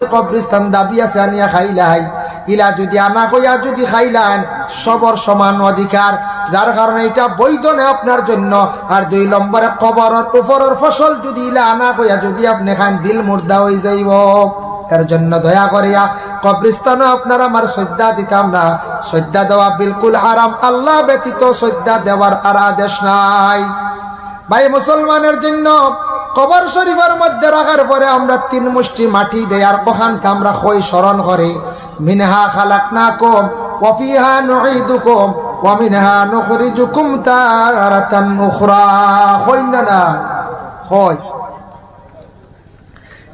কবরিস্তান দাবি আছে আনিয়া খাইলাই, ইলা যদি আনা কইয়া যদি খাইলান সবর সমান অধিকার, যার কারণে এটা বৈধ না আপনার জন্য। আর 2 নম্বরে কবরের উপরের ফসল যদি ইলা আনা কইয়া যদি আপনি খান দিল মুর্দা হয়ে যাইব। এর জন্য দয়া করিয়া কবরিস্তানও আপনারা আমার শ্রদ্ধা দিতাম না। শ্রদ্ধা দেওয়া বিলকুল হারাম, আল্লাহ ব্যতীত শ্রদ্ধা দেওয়ার আর আদেশ নাই। ভাই মুসলমানের জন্য কবর শরীফের মধ্যে রাখার পরে আমরা 3 মুষ্টি মাটি দেই, আর ওখানকে আমরা কই স্মরণ করি মিনহা খালাকনাকুম ওয়া ফিহা নুঈদুকুম ওয়া মিনহা নুখরিজুকুম তারাতান উখরা। কই না কই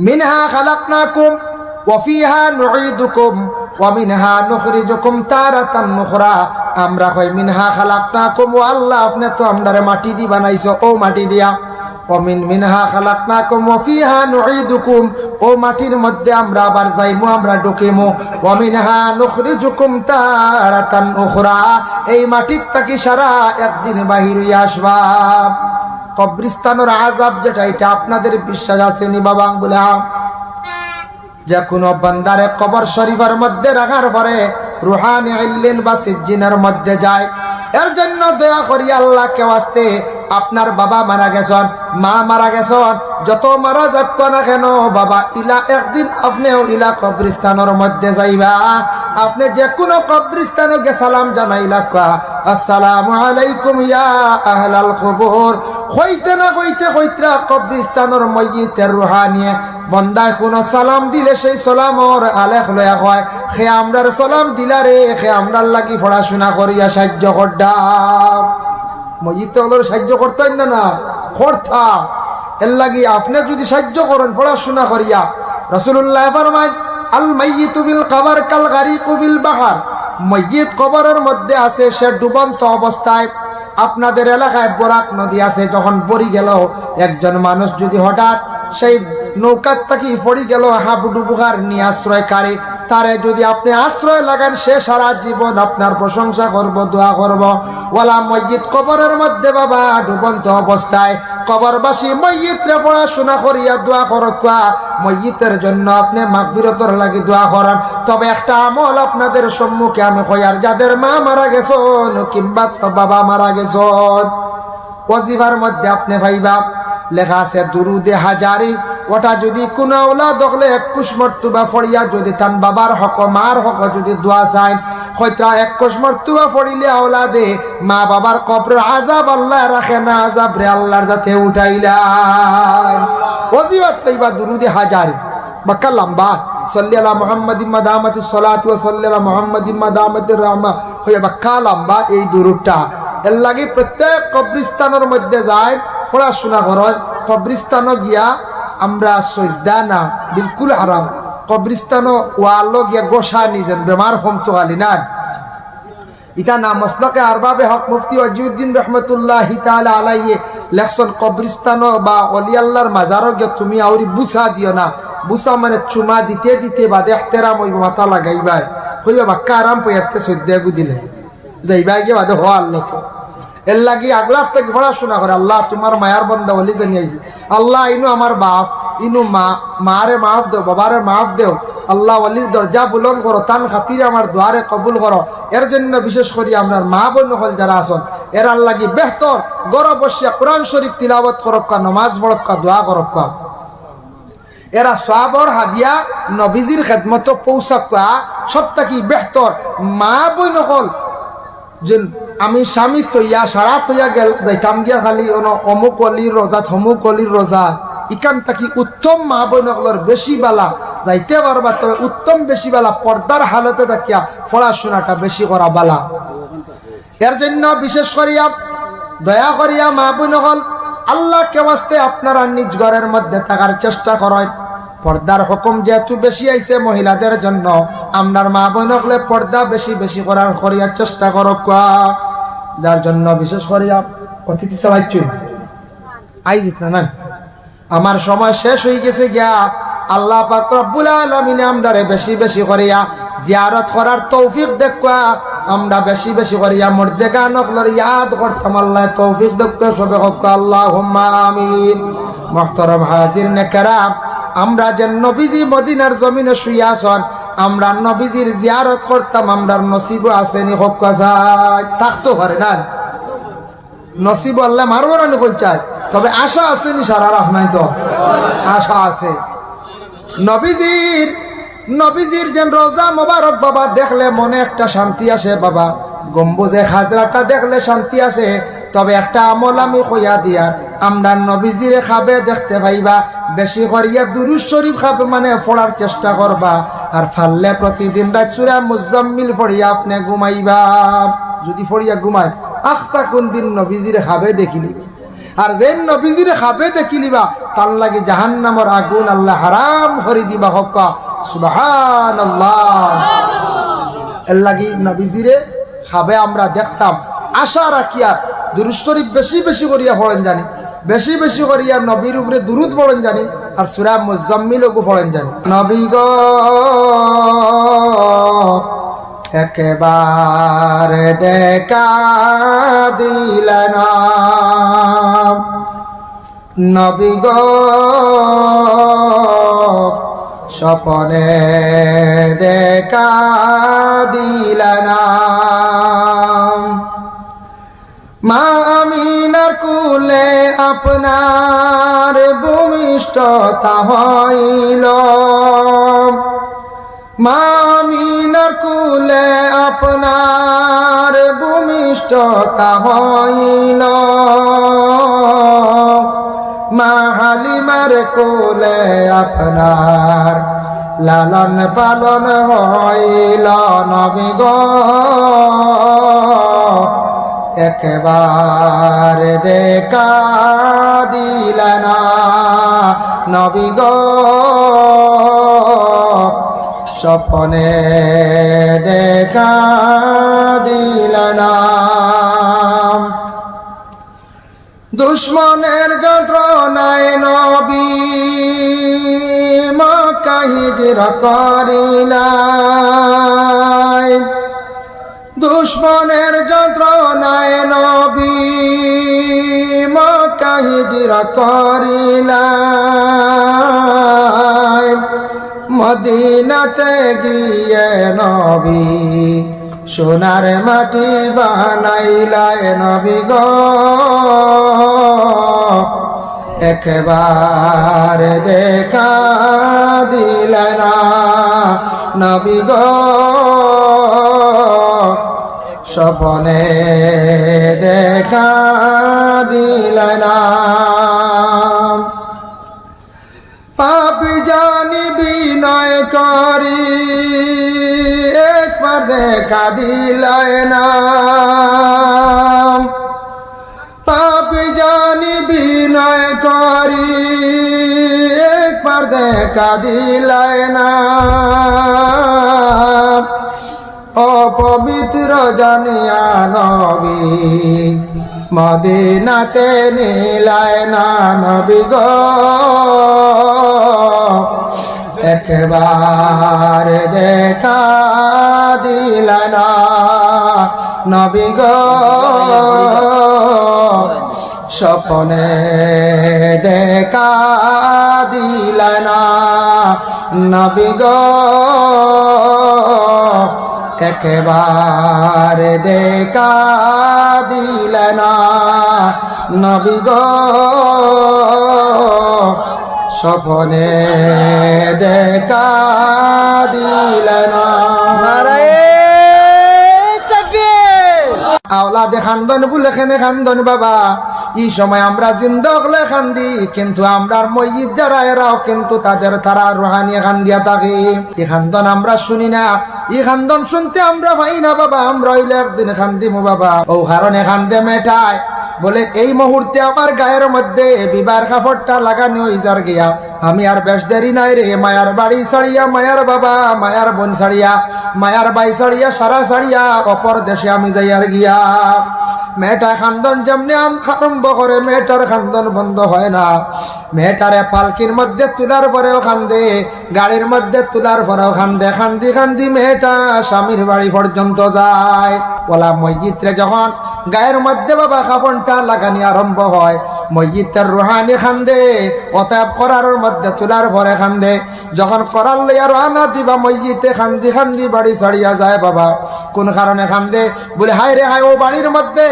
মিনহা খালাকনাকুম ওয়া ফিহা নুঈদুকুম ওয়া মিনহা নুখরিজুকুম তারাতান উখরা। আমরা কই মিনহা খালাকনাকুম, ও আল্লাহ আপনি তো আমরারে মাটি দি বানাইছো, ও মাটি দিয়া। ওমিন মিনহা খালাকনাকুম ওয়া ফিহা নুঈদুকুম, ও মাটির মধ্যে আমরা আবার যাইমু, আমরা ঢুকিমু। ওয়া মিনহা নুখরিজুকুম তারাতান উখরা, এই মাটির থাকি সারা একদিন বাহির হইয়া আসবা। কবরিস্তানের আযাব যেটা, এটা আপনাদের বিশ্বাস আছে নি বাবা? বলে যে কোনো বান্দারে কবর শরীফের মধ্যে রাখার পরে রুহানি ইল্লিন বা সিজ্জিনের মধ্যে যায়। এর জন্য দয়া করি আল্লাহকে ওয়াস্তে, আপনার বাবা মারা গেছেন, মা মারা গেছেন, যত মারা যাক না কেন বাবা, ইলা একদিন আপনিও ইলা কবরিস্তানের মধ্যে যাইবা। আপনি যে কোনো কবরিস্তানে গে সালাম জানাইলা, আসসালামু আলাইকুম ইয়া আহলাল কবর। কইতে না কইতে কইত্রা কবরিস্তানের মইয়িতের রুহানিয়ে বন্দায় কোনো সালাম দিলে সেই সালামর আলেখ লয়া হয়, খে আমরার সালাম দিলা রে, খে আমরার লাগি পড়াশোনা করিয়া সাহায্য করডা। মসজিদে হলো সাহায্য করতেন না করতা, এর লাগি আপনি যদি সাহায্য করেন পড়াশোনা করিয়া। রাসূলুল্লাহ ফরমায় আল মাইয়িতু বিল কবর কাল গারিকু বিল বাহর, মসজিদ কবরের মধ্যে আছে, সে ডুবন্ত অবস্থায়। আপনাদের এলাকায় বরাক নদী আছে, যখন পড়ি গেল একজন মানুষ যদি হঠাৎ সেই নৌকার থাকি পড়ি গেল হাবুডুবুকার নিয়ে আশ্রয় কারে, তারে যদি আপনি আশ্রয় লাগান, সে সারা জীবন আপনার প্রশংসা করব, দোয়া করব। ওয়ালা মসজিদ কবরের মধ্যে বাবা ডুবন্ত অবস্থায় কবরবাসী মসজিদরে পড়াশোনা করিয়া দোয়া করকা, মসজিদের জন্য আপনি মাগফিরাতের লাগি দোয়া করেন। তবে একটা আমল আপনাদের সম্মুখে আমি কইয়ার, যাদের মা মারা গেছেন কিংবা বাবা মারা গেছেন, ওয়াজিফার মধ্যে আপনি ভাইবা লেখা আছে দুরুদে হাজারি, ওটা যদি কোন আওলাদ হলে 21 মর্তবা পড়িয়া যদি তান বাবার হক মার হক যদি দোয়া চায়, হয়তো 21 মর্তবা পড়িলে আওলাদে মা বাবার কবরের আযাব আল্লাহ রাখে না, আযাব রে আল্লাহর যাতে উঠাইলাই। ওজিফাত কইবা দুরুদে হাজারি বাক্কা লম্বা, সাল্লি আলা মুহাম্মাদিন মাদামাতিস সালাতু ওয়া সাল্লি আলা মুহাম্মাদিন মাদামাতির রাহমা, হইয়া বাক্কা লম্বা এই দুরুদটা। এর লাগি প্রত্যেক কবরিস্তানের মধ্যে যায় পড়াশোনা করেন। কবরিস্তানও গিয়া আমরা সজদা না, বিলকুল হারাম। কবরিস্তানও ওয়ালো গিয়া গোসা নিজেন বেমার হমতো আলি না, ইটা না মসলকে আরবাবে হক মুফতি ওয়াজিউদ্দিন রহমতুল্লাহি তাআলা আলাইহি লেখছেন, কবরিস্তানও বা ওলি আল্লাহর মাজারও গিয়া তুমি আউরি বুসা দিও না। বুসা মানে চুমা দিতে দিতে বাদে এহতেরাম হইব, মাথা লাগাইবাই হইবা বাক্কা আরাম পয়াতে সদ্যা গুদিলে যাইবা গিয়ে বাদে হওয়া আল্লাহ। তো এর লাগি আগলার থেকে পড়াশোনা করে, আল্লাহ তোমার মায়ার বন্দা বলি জানিয়েছি, আল্লাহ ইনু আমার বাপ, ইনু মারে মাফ দেও, বাবারে মাফ দেও। আল্লাহ ওয়ালির দরজা বুলন্দ করো, তান খাতিরে আমার দোয়ারে কবুল করো। এর জন্য বিশেষ করে আপনার মা বোন হল যারা আসন, এর লাগি বেহতর গরব বসিয়া কোরআন শরীফ তিলাওয়াত করক্কা, নমাজ পড়ক্কা, দোয়া করক্কা। এরা সওয়াবর হাদিয়া নবীজির খেদমত পৌঁছাক্কা সব থাকি বেহতর। মা বোন হল যে আমি স্বামী তৈয়া সারা তৈয়া গেল যাইতাম গিয়া খালি অমুক অলির রোজা থমুক অলির রোজা, ইকান থাকি উত্তম মা বোনগুলোর বেশি বালা যাইতে পারবা। তবে উত্তম বেশি বালা পর্দার হালতে থাকিয়া পড়াশোনাটা বেশি করা বালা। এর জন্য বিশেষ করিয়া দয়া করিয়া মা বোনগল আল্লাহকে ওয়াস্তে আপনারা নিজ ঘরের মধ্যে থাকার চেষ্টা করেন। পর্দার হুকুম যেহেতু বেশি আইছে মহিলাদের জন্য, আপনার মা বোনগলে পর্দা বেশি বেশি করার করিয়ার চেষ্টা করক। যার জন্য বিশেষ করিয়া অতিথি চালাইছুন আইজিত না, আমার সময় শেষ হয়ে গেছে গিয়া। আল্লাহ পাক রব্বুল আলামিন আমরারে বেশি বেশি করিয়া জিয়ারত করার তৌফিক দেখা, আমরা বেশি বেশি করিয়া মুর্দেগানকলর ইয়াদ করতাম। আল্লাহ তৌফিক দেখতে সবে হোক, আল্লাহুম্মা আমিন। মুহতারাম হাজিরিন কেরাম, আমরা যে নবীজি মদিনার জমিনে শুয়ে আছেন আমরা নবীজির জিয়ারত করতাম আমরার নসিব আসেনি হোক কাজায় থাকতে পারে না নসিব আল্লাহ মারবো না পঞ্চায়েত তবে আশা আছে নি সারা রাখ নাই তো আশা আছে নবীজির যেন রোজা মোবারক বাবা দেখলে মনে একটা শান্তি আসে বাবা গম্বুজে খাজরাটা দেখলে শান্তি আসে তবে একটা আমল আমি কইয়া দিয়ার আমরা নবীজিরে খাবে দেখতে পাইবা বেশি করিয়া দুরূদ শরীফ খাবে মানে পড়ার চেষ্টা করবা আর ফাললে প্রতিদিন রাত সূরা মুজাম্মিল পড়িয়া আপনি ঘুমাইবা যদি পড়িয়া ঘুমায় আখতা কোন দিন নবীজিরে খাবে দেখিলিবা আর যে নবীজিরে খাবে দেখিলিবা তার লাগে জাহান্নামের আগুন আল্লাহ হারাম করে দিবা হক সুবহানাল্লাহ এর লাগি নবীজিরে খাবে আমরা দেখতাম আশা রাখিয়া দুরূদ শরীফ বেশি বেশি করিয়া পড়েন জানি বেশি বেশি করিয়া নবীর উপরে দুরূদ পড়েন জানি আর সূরা মুজাম্মিলও পড়েন জানি নবী গো একবার দেখা দিলেন নবী গো স্বপনে দেখা দিলেন মা আমিনার কুলে আপনার ভূমিষ্ঠতা হইল মা আমিনার কুলে আপনার ভূমিষ্ঠতা হইল মা হালিমার কোলে আপনার লালন পালন হইল নবী গো একবার দেখা দিলেন নবী গো স্বপ্নে দেখা দিলেন দুশ্মনের যন্ত্রণায় নবী মক্কা হিজরত করিলেন দুশ্মনের যন্ত্রণায় নবী মক্কা হিজরত করিলেন মদিনাতে গিয়ে নবী সোনার মাটি বানাইলাই নবী গো একবার দেখা দিলেন নবী গো স্বপনে দেখা দিলেন পাপী জানি বিনয় করি একবার দেখা দিলেন পাপী জানি বিনয় করি একবার দেখা দিলেন অপবিত্র জানিয়া নবী মদিনাতে নিলেন নবী গো একবার দেখা দিলেন নবী গো স্বপ্নে দেখা দিলেন নবী গো একবার দেখা দিলেন নবী গো স্বপ্নে দেখা দিলেন আওলাদে খান্দন বলে খেনে খান্দন বাবা এই সময় আমরা জিন্দা হলে খান্দি কিন্তু আমরার মসজিদ যারা এরাও কিন্তু তারা রুহানি খান্দিয়া থাকে এই খান্দন আমরা শুনি না এই খান্দন শুনতে আমরা ভাই না বাবা আমরা হইলে একদিন খান্দিমু বাবা ও কারণে খান্দে মেটায় বলে এই মুহূর্তে আমার গায়ের মধ্যে বিবার কাপড়টা লাগানো হইজার গিয়া আমি আর বেশ দেরি নাই রে মায়ার বাড়ি ছাড়িয়া মায়ার বাবা মায়ার বোন ছাড়িয়া মায়ার বাই ছাড়িয়া সারা ছাড়িয়া অপর দেশে আমি যাইয়ার গিয়া মেয়েটা খান্দন যেমনি আরম্ভ করে মেয়েটার খান্দন বন্ধ হয় না মেয়েটারে পালকির মধ্যে তুলার পরেও খান্দে গাড়ির মধ্যে তুলার পরেও খান্দে খান্দি খান্দি মেয়েটা স্বামীর বাড়ি পর্যন্ত যায় ওলা মসজিদে যখন গায়ের মধ্যে বাবা কাপড়টা লাগানি আরম্ভ হয় মসজিদের রুহানি খান্দে, অতএব করারের মধ্যে তুলার পরে খান্দে। যখন করার লইয়া রওনা দিবা মসজিদে খান্দি খান্দি বাড়ি ছাড়িয়া যায় বাবা। কোন কারণে খান্দে? বলে হায় রে হায়, ও বাড়ির মধ্যে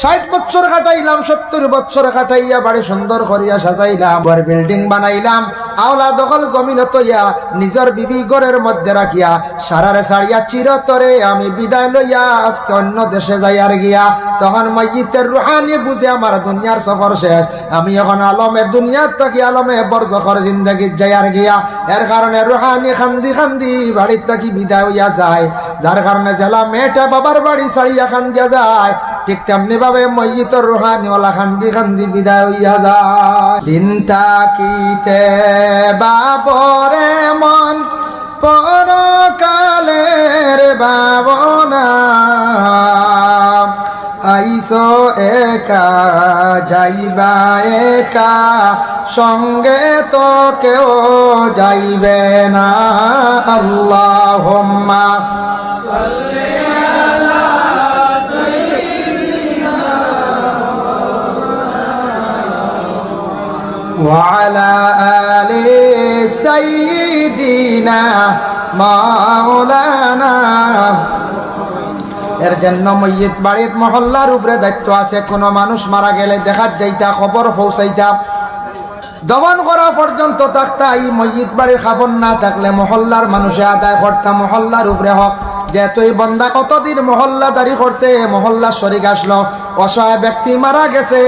60 বছর কাটাইলাম, 70 বছর কাটাইয়া বাড়ি সুন্দর করিয়া সাজাইলাম, ঘর বিল্ডিং বানাইলাম, আওলা দখল জমিন তৈয়া নিজের বিবি ঘরের মধ্যে রাখিয়া সারারে ছাড়িয়া চিরতরে আমি বিদায় লইয়া আজকে অন্য দেশে যাই আর গিয়া। তখন মসজিদের রুহানি বুঝে আমার দুনিয়ার সফর শেষ, আমি এখন আলমে দুনিয়ার থাকি আলমে বরজখর জিন্দগিত যাই আর গিয়া। এর কারণে রুহানি খান্দি খান্দি বাড়ির থাকি বিদায় হইয়া যায়, যার কারণে জেলা মেয়েটা বাবার বাড়ি ছাড়িয়া খান্দিয়া যায়, ঠিক তেমনি ভাবে মসজিদের রুহানিওয়ালা খান্দি খান্দি বিদায় হইয়া যায়। দিন তাকিতে বাবরে মন পরকালের ভাবনা, আইসো একা যাইবা একা, সঙ্গে তো কেউ যাইবে না। আল্লাহুম্মা সাল্লি আলা সাইয়্যিদিনা ওয়া আলা আলি সাইয়্যিদিনা মাওলানা। এর জন্য মসজিদ বাড়ির মহল্লার উপরে দায়িত্ব আছে। কোনো মানুষ মারা গেলে দেখাত যাইতা, খবর পৌঁছাইতা, দমন করা পর্যন্ত থাকতা। এই মসজিদ বাড়ির খবর না থাকলে মহল্লার মানুষে আদায় করতাম, মহল্লার উপরে হক। যেহেতু এই বন্দা কতদিন মহল্লাদারি করছে, মহল্লা শরিক আসলো, অসহায় ব্যক্তি মারা গেছে,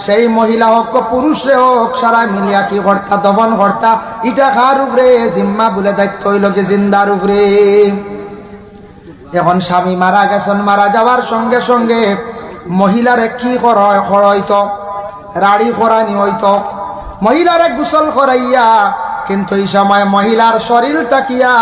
সেই মহিলা হোক পুরুষরে হোক সারা মিলিয়া কি করতা, দমন করতা। ইটা খার উপরে জিম্মা বলে দায়িত্ব হইল কি জিন্দার উপরে। এখন স্বামী মারা গেছেন, মারা যাওয়ার সঙ্গে সঙ্গে মহিলারে কি হইতো, রাড়ি করানি হইতো, মহিলারে গোসল করাইয়া। কিন্তু এই সময় মহিলার শরীর তাকিয়া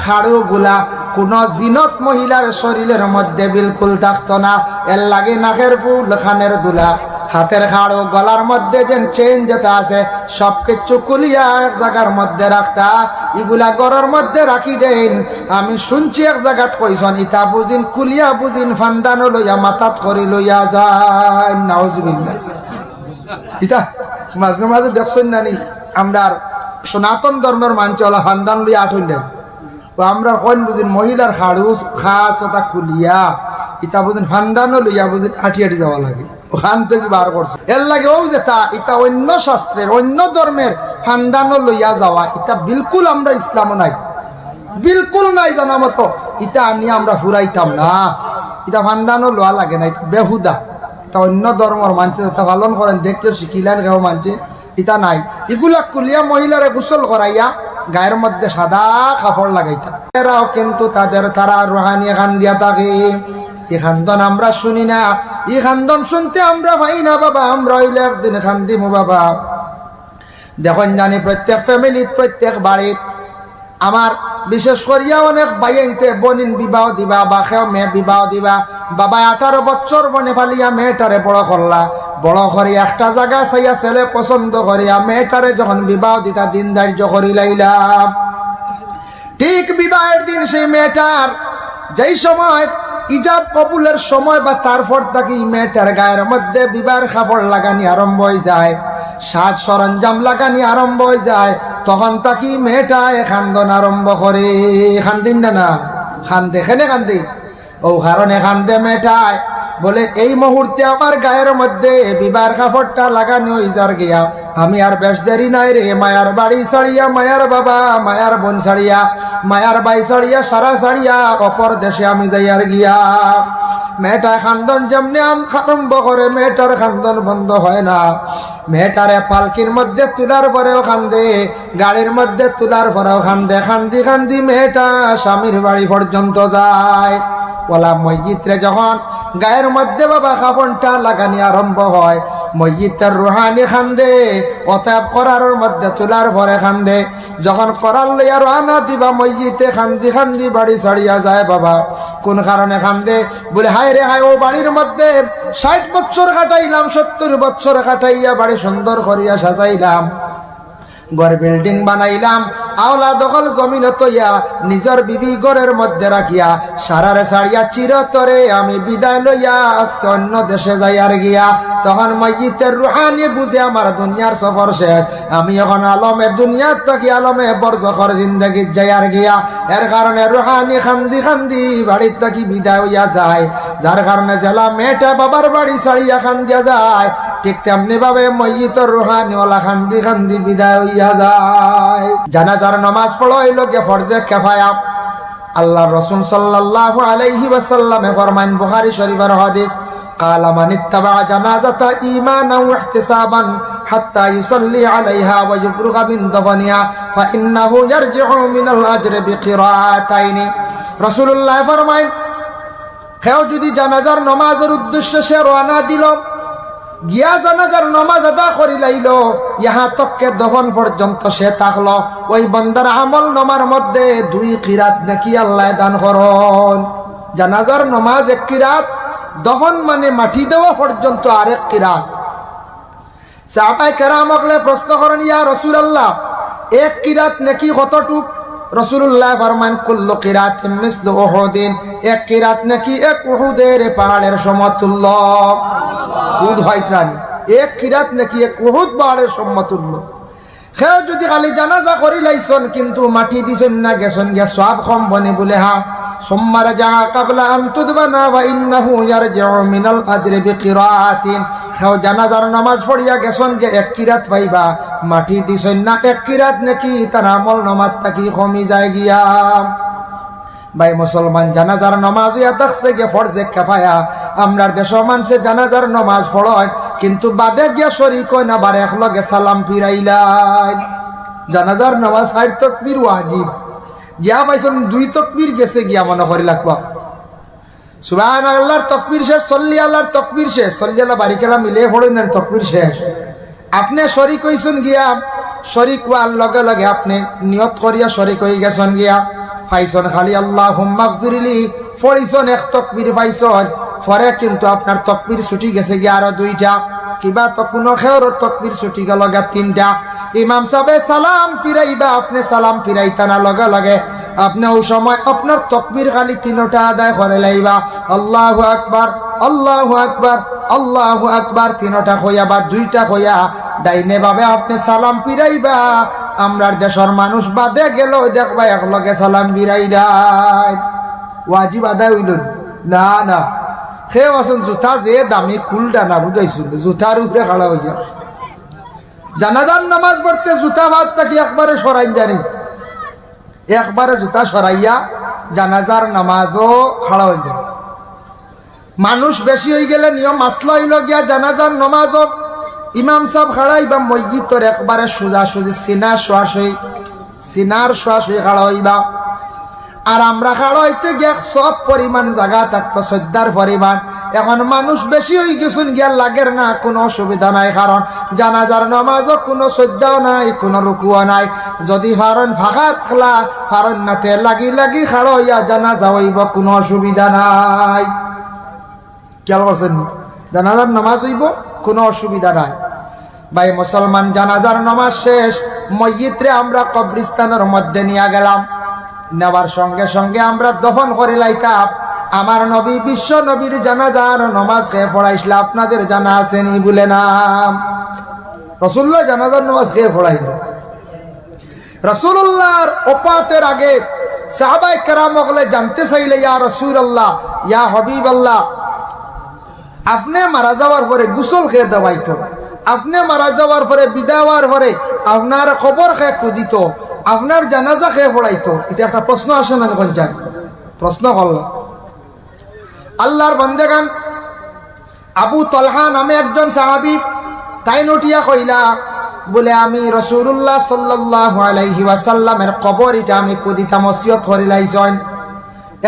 খাড়ু গুলা কোন জিনত মহিলার শরীরের মধ্যে বিলকুল থাকতো না। এর লাগে নাকের ফুল, খানের দুলা, হাতের খাড়ো, গলার মধ্যে যে চেন যেটা আছে সবকিছু কুলিয়া এক জায়গার মধ্যে রাখতা। এগুলা ঘরের মধ্যে রাখি দেন। আমি শুনছি এক জায়গাত কইসন ইতা বুঝিন কুলিয়া বুঝিন ফান্দানো লইয়া মাথাত করি লইয়া যায়। নাউজুবিল্লাহ। ইতা মাঝে মাঝে দেখছেন নানি আমরা সনাতন ধর্মের মানচলা ফান্দান লইয়া আঠুন দেন, আমরা কোন বুঝিন মহিলার খাড়ু খাস ওটা কুলিয়া, ইতা বুঝিন ফান্দানো লইয়া বুঝিন আঠি আঠি যাওয়া লাগে, ওখান থেকে বার করছে। এর লাগে ও যেটা ইটা অন্য শাস্ত্রের অন্য ধর্মের ফান্দানো লইয়া যাওয়া, ইটা বিলকুল আমরা ইসলাম নাই, বিলকুল নাই জানা মতো। ইটা আনি আমরা ফুরাইতাম না, ইটা ফান্দানো লওয়া লাগে না, এটা বেহুদা। এটা অন্য ধর্মের মানছে যেটা পালন করেন, দেখতে শিখিলেন কেউ মানছে, ইটা নাই। এগুলা কুলিয়া মহিলারে গোসল করাইয়া গায়ের মধ্যে সাদা কাপড় লাগাইতা। এরাও কিন্তু তারা রুহানি খান দিয়া থাকে। এই খান্দন আমরা শুনি না, এই খান্দন শুনতে আমরা ভাই না বাবা। আমরা হইলে একদিন খান্দিমু বাবা। দেখুন জানি প্রত্যেক ফ্যামিলির প্রত্যেক বাড়ির আমার বিশেষ করিয়া অনেক বাইনতে বনিন বিবাহ দিবা বা খেও মেয়ে বিবাহ দিবা। বাবা 18 বছর বনে ফালিয়া মেয়েটারে বড় করলা, বড় করে একটা জায়গা চাইয়া ছেলে পছন্দ করিয়া মেয়েটারে যখন বিবাহ দিতা দিন ধার্য করি লাইলাম। ঠিক বিবাহের দিন সেই মেয়েটার যেই সময় ইজাব কবুলের সময় বা তারপর তাকে মেয়েটার গায়ের মধ্যে বিবাহের কাপড় লাগানি আরম্ভ হয়ে যায়, সাজ সরঞ্জাম লাগানি আরম্ভ হয়ে যায়, তখন তাকে মেয়েটা খান্দন আরম্ভ করে। খান্দিন না খান্দে, খেনে খান্দি ও কারণে খান্দে মেয়েটায় বলে এই মুহূর্তে আমার গায়ের মধ্যে বিবাহের কাপড়টা লাগানো হয়ে যার গিয়া, আমি আর বেশ দেরি নাই রে মায়ার বাড়ি ছাড়িয়া, মায়ার বাবা মায়ার বোন ছাড়িয়া, মায়ার বাই ছাড়িয়া, সারা ছাড়িয়া অপর দেশে আমি যাই আর গিয়া। মেয়েটায় খান্দন যেমনি আরম্ভ করে, মেয়েটার খান্দন বন্ধ হয় না। মেয়েটারে পালকির মধ্যে তুলার পরেও খান্দে, গাড়ির মধ্যে তুলার পরেও খান্দে। খান্দি খান্দি মেয়েটা স্বামীর বাড়ি পর্যন্ত যায়। ওলা মসজিদে যখন গায়ের মধ্যে বাবা কাপড়টা লাগানি আরম্ভ হয়, মসজিদের রুহানি খান্দে, অতএব করারের মধ্যে তুলার ভরে খান্দে। যখন করার লইয়া রওনা দিবা মসজিদে খান্দি খান্দি বাড়ি ছাড়িয়া যায় বাবা। কোন কারণে খান্দে? বলে হায় রে হায়, ও বাড়ির মধ্যে 60 বছর কাটাইলাম, 70 বছর কাটাইয়া বাড়ি সুন্দর করিয়া সাজাইলাম, ঘর বিল্ডিং বানাইলাম, আওলা দখল জমিন তৈয়া নিজের বিবি ঘরের মধ্যে রাখিয়া সারারে ছাড়িয়া চিরতরে আমি বিদায় লইয়া আজকে অন্য দেশে যাই আর গিয়া। তখন মাইয়িতের রুহানি বুঝে আমার দুনিয়ার সফর শেষ, আমি এখন আলমে দুনিয়ার থেকে আলমে বরজখর জিন্দগি যাইয়ার গিয়া। এর কারণে রুহানি খান্দি খান্দি বাড়ির থেকে বিদায় হইয়া যায়, যার কারণে জেলা মেয়েটা বাবার বাড়ি ছাড়িয়া খান্দিয়া যায়, ঠিক তেমনি ভাবে মাইয়িতের রুহানি ওলা খান্দি খান্দি বিদায় হইয়া যায়। জানাজার নামাজ পড়া হইল গে ফরজে কিফায়া। আল্লাহ রাসূল সাল্লাল্লাহু আলাইহি ওয়াসাল্লামে ফরমান, বুখারী শরীফের হাদিস, قال من اتبع جنازة إيمانا واحتسابا حتى يصلي عليها ويفرغ من دفنها فإنه يرجع من الأجر بقراءتين। রাসূলুল্লাহ ফরমান, কেউ যদি জানাজার নামাজের উদ্দেশ্যে সে রওনা দিল, গিয়া জানাজার নামাজ আদা করি লাইল, ইহা তককে দফন পর্যন্ত সে থাকলো, ওই বান্দার আমল নামার মধ্যে 2 কিরাত নাকি আল্লাহ দান করন। জানাজার নামাজ 1 কিরাত, দফন মানে মাটি দেওয়া পর্যন্ত আরেক কিরাত। সাহাবায়ে কেরাম আগলে প্রশ্ন করেন, ইয়া রাসূলুল্লাহ 1 কিরাত নাকি কতটুক? রাসূলুল্লাহ ফরমান, কুল্লু কিরাতিন মিসলু উহুদিন, 1 কিরাত নাকি 1 উহুদের পাহাড়ের সমতুল্য। উহুদ হয় প্রাণী, 1 কিরাত নাকি 1 উহুদ পাহাড়ের সমতুল্য। কেউ যদি খালি জানাজা করি লাইছন কিন্তু মাটি দিছেন না, গেছন গিয়া সওয়াব কম বনে বলে হা সুম্মা রাজা ক্বাবলা আন তুদবানা ওয়া ইন্নাহু ইয়ারজিউ মিনাল আজরি বিকিরাতিন। কেউ জানাজার নামাজ পড়িয়া গেছন গে 1 কিরাত পাইবা, মাটি দিছেন না 1 কিরাত নাকি তার আমল নামাজ থাকি কমি যায় গিয়া। ভাই মুসলমান, জানাজার নামাজ হইয়া দেখছে গে ফরজে কিফায়া। আমরার দেশ মানুষে জানাজার নামাজ পড়য় কিন্তু বাদে গিয়া শরীক হয় না, বার একলগে সালাম ফিরাইলাই। জানাজার নামাজ 8 তাকবীর ওয়াজিব, গিয়া পাইছেন 2 তাকবীর গেছে গিয়া মনে করি লাগবা সুবহানাল্লাহর তাকবীর শেষ, সল্লি আল্লাহর তাকবীর শেষ, সল্লি আল্লাহ বারিকালা মিলে পড়েন না তাকবীর শেষ। আপনি শরীক হইছেন গিয়া, শরীক হওয়ার লগে লগে আপনি নিয়ত করিয়া শরীক হয়ে গেছেন গিয়া, পাইছন খালি আল্লাহুম্মা গফিরলি পড়িছন 1 তাকবীর পাইছন, পরে কিন্তু আপনার তাকবীর ছুটি গেছে গিয়া আরো 2টা, কিবা তো কোনো খেওর তাকবীর ছুটি গেল গিয়া 3টা। ইমাম সাহেব সালাম ফিরাইবা, আপনি সালাম ফিরাইতা না, লগে লগে আপনি ওই সময় আপনার তাকবীর খালি 3টা আদায় করে লাইবা, আল্লাহু আকবার আল্লাহু আকবার আল্লাহু আকবার 3টা কইয়া বা 2টা কইয়া ডাইনে ভাবে আপনি সালাম ফিরাইবা। আমরার দেশের মানুষ বাদে গেল দেখবা একলগে সালাম ফিরাই দেয়, ওয়াজিব আদায় হইল না। না খেয়ে আসুন জুতা যে দামি কুলটা না বুঝাইছুন, জুতার উপরে খাড়া হইয়া জানাজার নামাজ পড়তে জুতা ভাত থাকি একবারে সরাই জানি, একবারে জুতা সরাইয়া জানাজার নামাজও খাড়া হয়ে যায়। মানুষ বেশি হয়ে গেলে নিয়ম মাসলা হইল গিয়া জানাজার নামাজও ইমাম সাহেব খাড়াইবা মসজিদর একবারে সোজা সুজি সিনার শোয়া খাড়া হইবা। আর আমরা খাড়া হইতে গিয়া সব পরিমাণ জায়গা থাকতো 14 পরিমাণ। এখন মানুষ বেশি হয়ে গেছেন গিয়া লাগের না, কোনো অসুবিধা নাই, কারণ জানাজার নামাজও কোনো শ্রদ্ধাও নাই, কোনো রুকুও নাই। যদি ফারন ফাঁকা থাকলা ফারন নাতে লাগি লাগি খাড়া হইয়া জানাজা হইব, কোনো অসুবিধা নাই। খেয়াল করছেন নি? জানাজার নামাজ হইব, কোনো অসুবিধা নাই। ভাই মুসলমান, জানাজার নামাজ শেষ, মসজিদে আমরা কবরস্থানের মধ্যে নিয়ে গেলাম, নেওয়ার সঙ্গে সঙ্গে আমরা দফন করে লাইতাম। আমার নবী বিশ্ব নবীর জানাজার নামাজ খেয়ে পড়াইছিল, আপনাদের জানা আসেনি বলে নাম? রাসূলুল্লাহ জানাজার নামাজ খেয়ে পড়াইল। রাসূলুল্লাহর ওফাতের আগে সাহাবায়ে কেরাম ওগুলো জানতে চাইলে, ইয়া রাসূলুল্লাহ ইয়া হাবিবাল্লাহ, আপনি মারা যাওয়ার পরে গোসল খেয়ে দেওয়াইতো, আপনি মারা যাওয়ার পরে বিদায় হওয়ার পরে আপনার খবর খেয়ে খুদিত, আপনার জানাজা খেয়ে পড়াইতো। এটা একটা প্রশ্ন আসে না? কোন চাই প্রশ্ন করল। আল্লাহর বান্দেগান আবু তলহা নামে একজন সাহাবী, তাই নটিয়া কইলা বলে, আমি রাসূলুল্লাহ সাল্লাল্লাহু আলাইহি ওয়াসাল্লামের কবর এটা আমি কুদিতাম, ওসিয়ত করে লাইছেন।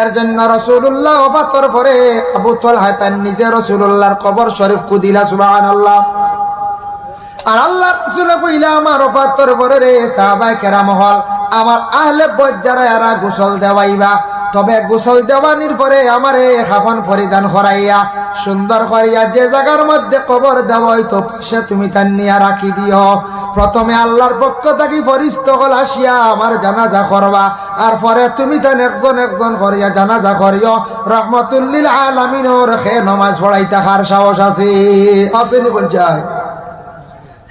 এর জন্য রাসূলুল্লাহ ওফাতের পরে আবু তলহা তার নিজে রাসূলুল্লাহর কবর শরীফ কুদিলা। সুবহানাল্লাহ। আর আল্লাহ রাসূল কইলা, আমার ওফাতের পরে রে সাহাবায়ে কেরাম হল আমার আহলে বাইত যারা এরা গোসল দেওয়াইবা, তবে গোসল দেওয়ানির পরে আমারে কাফন পরিধান করাইয়া সুন্দর করিয়া যে জায়গার মধ্যে কবর দেওয়া হইতো সে তুমি তার নিয়া রাখি দিও। প্রথমে আল্লাহর পক্ষ থেকে ফরিস্তা হল আসিয়া আমার জানাজা করবা, আর পরে তুমি তেন একজন একজন করিয়া জানাজা করিও। রহমতুল্লিল আলামিনের খে নমাজ পড়াইতে কার সাহস আছে? আসেনি পঞ্চায়েত?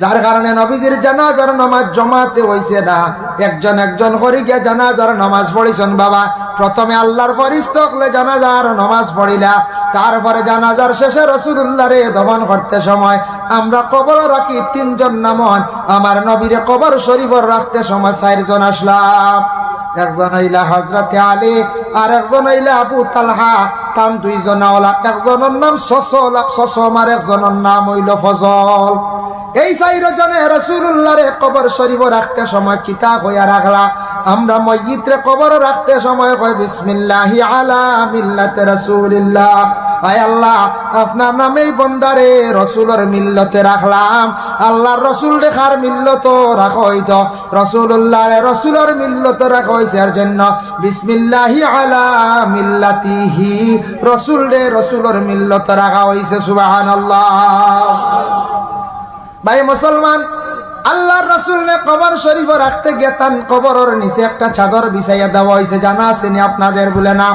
যার কারণে নবীজির জানাজার নামাজ জমাতে হইছে না, একজন একজন করে গিয়া জানাজার নামাজ পড়িছেন বাবা। প্রথমে আল্লাহর ফরিস্তা হলে জানাজার নামাজ পড়িলা, তারপরে জানাজার শেষে রাসূলুল্লাহ রে দফন করতে সময় আমরা কবর রাখি তিনজন নামন, আমার নবীরে কবর শরীফর রাখতে সময় 4 জন আসলাম। একজন হইলা হযরতে আলী, আর একজন হইলা আবু তালহা, তান 2 জন ওলা। একজনের নাম সসম, আর একজনের নাম হইল ফজল। এই 4 জনে রাসূলুল্লাহ রে কবর শরীফ রাখতে সময় কিতাব হইয়া রাখলা। আমরা মসজিদ রে কবর রাখতে সময় কই বিসমিল্লাহি আলা মিল্লাতে রাসূলিল্লাহ, আয় আল্লাহ আপনার নামেই বন্দারে রসুলের মিল্লতে রাখলাম। আল্লাহর রসুল রেখার মিল্লত রাখা হইতো, রসুল্লাহ রসুলের মিল্লত রাখা হয়েছে, এর জন্য বিসমিল্লাহি আলা মিল্লাতিহি, রসুল রে রসুলের মিল্লত রাখা হয়েছে। সুবহানাল্লাহ। ভাই মুসলমান, আল্লাহর রাসূল নে কবর শরীফ রাখতে গিয়ে তান কবরের নিচে একটা চাদর বিছাইয়া দেওয়া হয়েছে। জানা আসেনি আপনাদের? বলে না,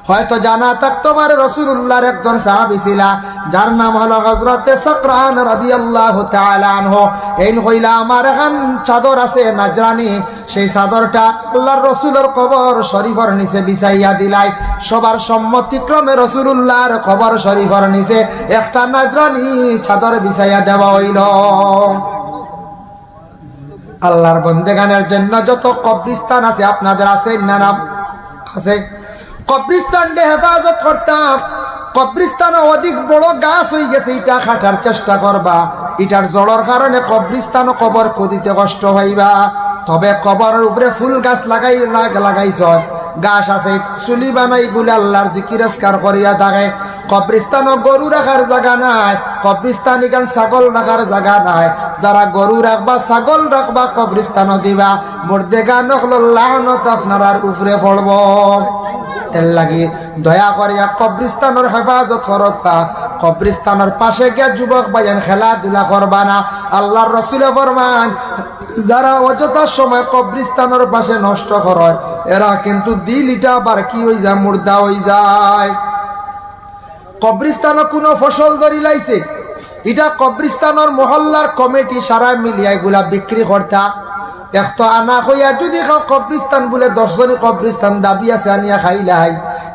হয়তো জানা থাকতো। আমার রাসূলুল্লাহর একজন সাহাবী ছিল, যার নাম হলো হযরতে সাকরান রাদিয়াল্লাহু তাআলা আনহু। এই কইলা আমার এখন চাদর আছে নাজরানি, সেই চাদরটা আল্লাহর রাসূলের কবর শরীফের নিচে বিছাইয়া দিলাই। সবার সম্মতিক্রমে রাসূলুল্লাহর কবর শরীফের নিচে একটা নাজরানি চাদর বিছাইয়া দেওয়া হইল। আল্লাহর বন্দেগানের জন্য যত কবরস্থান আছে আপনাদের আছে না? নাম আছে। কবরস্থানকে হেফাজত করতাম। কবরস্থানে অধিক বড় গাছ হয়ে গেছে, এটা কাটার চেষ্টা করবা। এটার জড়র কারণে কবরস্থান কবর খুদিতে কষ্ট হইবা। তবে কবরের উপরে ফুল গাছ লাগাইছ, গাছ আছে, চুলি বানাই গুলি আল্লাহর জিকির আজকার করিয়া থাকে। কবরস্থানও গরু রাখার জায়গা নাই, কবরস্থান এখান ছাগল রাখার জায়গা নাই। যারা গরু রাখবা ছাগল রাখবা কবরস্থানও দিবা, মুর্দেগা নকল লানত আপনার উপরে পড়ব। এর লাগি দয়া করিয়া কবরস্থানের হেফাজত করবা। কবরস্থানের পাশে গিয়া যুবক ভাইয়ান খেলাধুলা করবা না। আল্লাহর রাসূল ফরমান, যারা অযথা সময় কবরস্থানের পাশে নষ্ট করে এরা কিন্তু দিলটা আবার কি হয়ে যায়, মুর্দা হয়ে যায়। কবরস্থানে কোনো ফসল ধরি লাইছে, এটা কবরস্থানের মহল্লার কমিটি সারা মিলিয়া এগুলা বিক্রি করতা। এক তো আনা হইয়া যদি কবরস্থান বলে 10 জনে কবরস্থান দাবি আছে আনিয়া খাইলাই,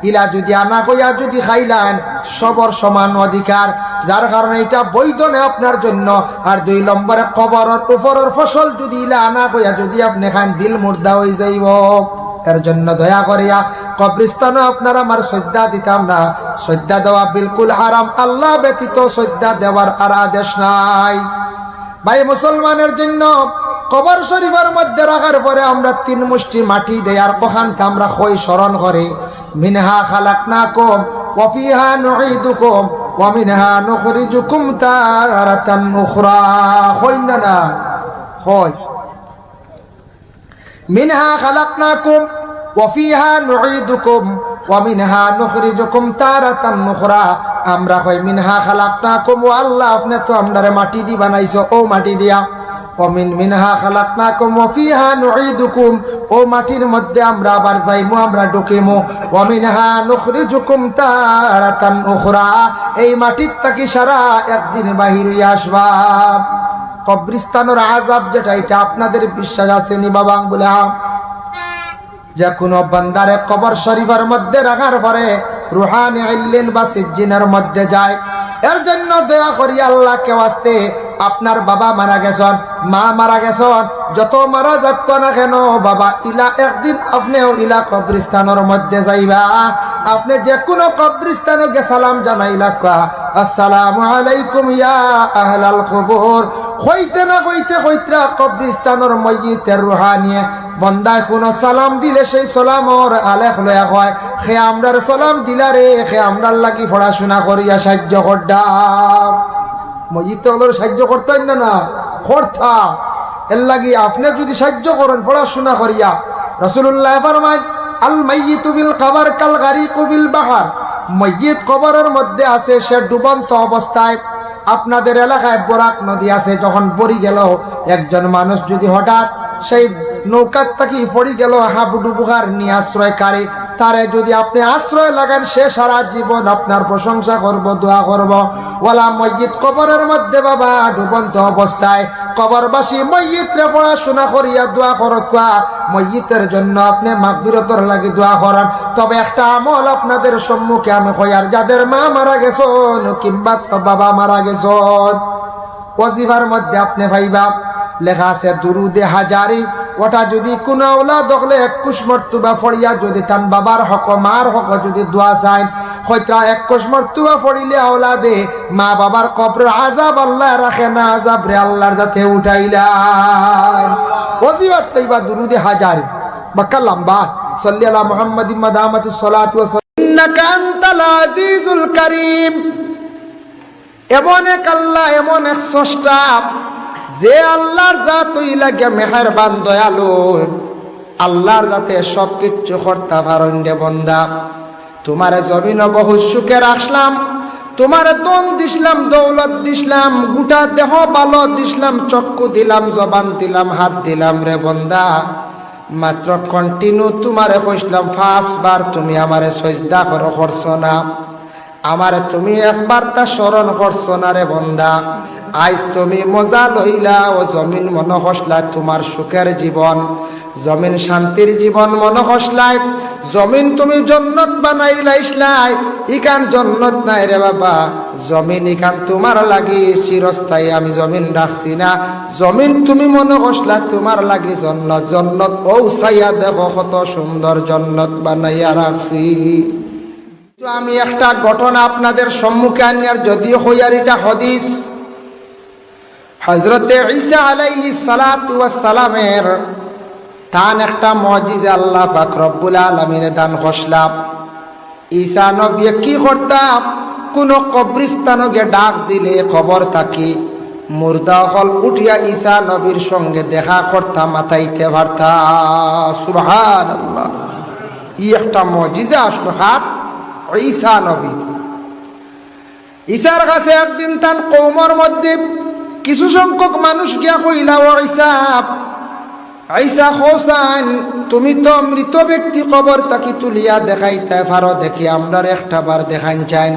ইলা যদি আনা হইয়া যদি খাইলান সবর সমান অধিকার, যার কারণে এটা বৈধ নেই আপনার জন্য। আর 2 নম্বরে কবরের উপরের ফসল যদি ইলা আনা হইয়া যদি আপনি খান, দিল মুর্দা হয়ে যাইব। এর জন্য দয়া করিয়া কবরস্থানে আপনারা আমার শ্রদ্ধা দিতাম না। শ্রদ্ধা দেওয়া বিলকুল হারাম, আল্লাহ ব্যতীত শ্রদ্ধা দেওয়ার আর আদেশ নাই। ভাই মুসলমানের জন্য কবর শরীফের মধ্যে রাখার পরে আমরা 3 মুষ্টি মাটি দেই, আর ওখানকে আমরা কই স্মরণ করে মিনহা খালাকনাকুম ওয়া ফিহা নুঈদুকুম ওয়া মিনহা নুখরিজুকুম তারাতান উখরা। কই না কই মিনহা খালাকনাকুম ওয়া ফিহা নুঈদুকুম ওয়া মিনহা নুখরিজুকুম তারাতান উখরা। আমরা কই মিনহা খালাকনাকুম, ও আল্লাহ আপনি তো আমরারে মাটি দি বানাইছো, ও মাটি দিয়া। ওমিন মিনহা খালাকনাকুম ওয়া ফিহা নুঈদুকুম, ও মাটির মধ্যে আমরা আবার যাইমু, আমরা ঢুকিমু। ওয়া মিনহা নুখরিজুকুম তারাতান উখরা, এই মাটির থেকে সারা একদিন বাহির হইয়া আসবা। কবরস্থানের আযাব যেটা, এটা আপনাদের বিশ্বাস আছে নি বাবা? বলে যে কোনো বান্দারে কবর শরীফের মধ্যে রাখার পরে রুহানি ইল্লিন বা সিজ্জিনের মধ্যে যায়। এর জন্য দয়া করি আল্লাহকে ওয়াস্তে, আপনার বাবা মারা গেছেন, মা মারা গেছেন, যত মারা যাক না কেন বাবা, ইলা একদিন আপনিও ইলা কবরস্থানের মধ্যে যাইবা। আপনি যে কোনো কবরস্থানে গে সালাম জানাইলা, আসসালামু আলাইকুম ইয়া আহলাল কবর। হইতে না হইতে হইত্রা কবরস্থানের মসজিদের রুহানিয়ে বন্দায় কোনো সালাম দিলে সেই সালামর আলেখ লয়া হয়, সে আমরার সালাম দিলা রে, সে আমরার লাগি পড়াশোনা করিয়া সাহায্য করডা। মসজিদ তো হলো সাহায্য করতেন না করতা, এর লাগি আপনি যদি সাহায্য করেন পড়াশোনা করিয়া। রাসূলুল্লাহ ফরমায়, আল মাইয়িতু বিল কবর কাল গারিকু বিল বাহর। মসজিদ কবরের মধ্যে আছে, সে ডুবন্ত অবস্থায়। আপনাদের এলাকায় বরাক নদী আছে, যখন পড়ি গেল একজন মানুষ যদি হঠাৎ সেই নৌকার থাকি পড়ি গেল হাবুডুবুকার নিয়ে আশ্রয় কারে, তারে যদি আপনি আশ্রয় লাগান সে সারা জীবন আপনার প্রশংসা করব, দোয়া করব। ওয়ালা মসজিদ কবরের মধ্যে বাবা ডুবন্ত অবস্থায় কবরবাসী মসজিদরে পড়াশোনা করিয়া দোয়া করকা, মসজিদের জন্য আপনি মাগফিরাতের লাগি দোয়া করান। তবে একটা আমল আপনাদের সম্মুখে আমি কই, আর যাদের মা মারা গেছেন কিংবা বাবা মারা গেছেন, ওয়াজিফার মধ্যে আপনি ভাইবা লেখা আছে দুরুদে হাজারি, ওটা যদি কোন আওলাদ হলে 21 মর্তবা পড়িয়া যদি তান বাবার হক মার হক যদি দোয়া চায়, হয়তো 21 মর্তবা পড়িলে আওলাদে মা বাবার কবরের আযাব আল্লাহ রাখে না, আযাব রে আল্লাহর যাতে উঠাইলাম। ওয়াজিফাত কইবা দুরুদে হাজারি বাক্কা লম্বা, সাল্লি আলা মুহাম্মাদিন মাদামাতুস সালাতু ওয়া সালাম ইন্নাকা আনতাল আজিজুল কারীম। এমন এক আল্লাহ, এমন এক স্রষ্টা যে আল্লাহর জাত লাগে মেহেরবান দয়ালু, আল্লাহর জাতে সব কিছু করতে পারেন রে বন্দা। তোমারে জমিন বহু সুখে রাখলাম, তোমারে দন দিসলাম, দৌলত দিসলাম, গোটা দেহ ভালো দিসলাম, চক্ষু দিলাম, জবান দিলাম, হাত দিলাম রে বন্দা। মাত্র কন্টিনিউ তোমারে কইসলাম 5 বার তুমি আমারে সজদা করছো না, আমারে তুমি একবার তা স্মরণ করছো না রে বন্দা। আজ তুমি মজা লইলা ও জমিন মনে হসলা তোমার সুখের জীবন, জমিন শান্তির জীবন মনে হসলাই, জমিন তুমি জন্নত বানাইলাইসলাই, ইকান জন্নত নাই রে বাবা, জমিন ইকান তোমার লাগি চিরস্থায়ী আমি জমিন রাখছি না, জমিন তুমি মনে হসলা তোমার লাগি জন্নত, জন্নত ও চাইয়া দেখো কত সুন্দর জন্নত বানাইয়া রাখছি। তো আমি একটা ঘটনা আপনাদের সম্মুখে আনিয়ার, যদিও হইয়ার এটা হাদিস, হযরতে ঈসা আলাইহিস সালাতু ওয়াস সালামের তান একটা মুজিজা আল্লাহ পাক রব্বুল আলামিনে দান করলাম। ঈসা নবী কি করতাম, কোন কবরস্থানে ডাক দিলে খবর থাকি মুর্দা হল উঠিয়া ঈসা নবীর সঙ্গে দেখা করতাম, মাথাইতে পারতা। সুবহানাল্লাহ, ই একটা মুজিজা আসলো হাত ঈসা নবী। ঈসার কাছে একদিন তার কওমের মধ্যে কিছু সংখ্যক মানুষ গিয়া কইলা, ও ঈসা, ঈসা হোসেন তুমি তো মৃত ব্যক্তি কবর তাকি তুলিয়া দেখাইতে পারো, দেখি আমরা একটা বার দেখান চাই।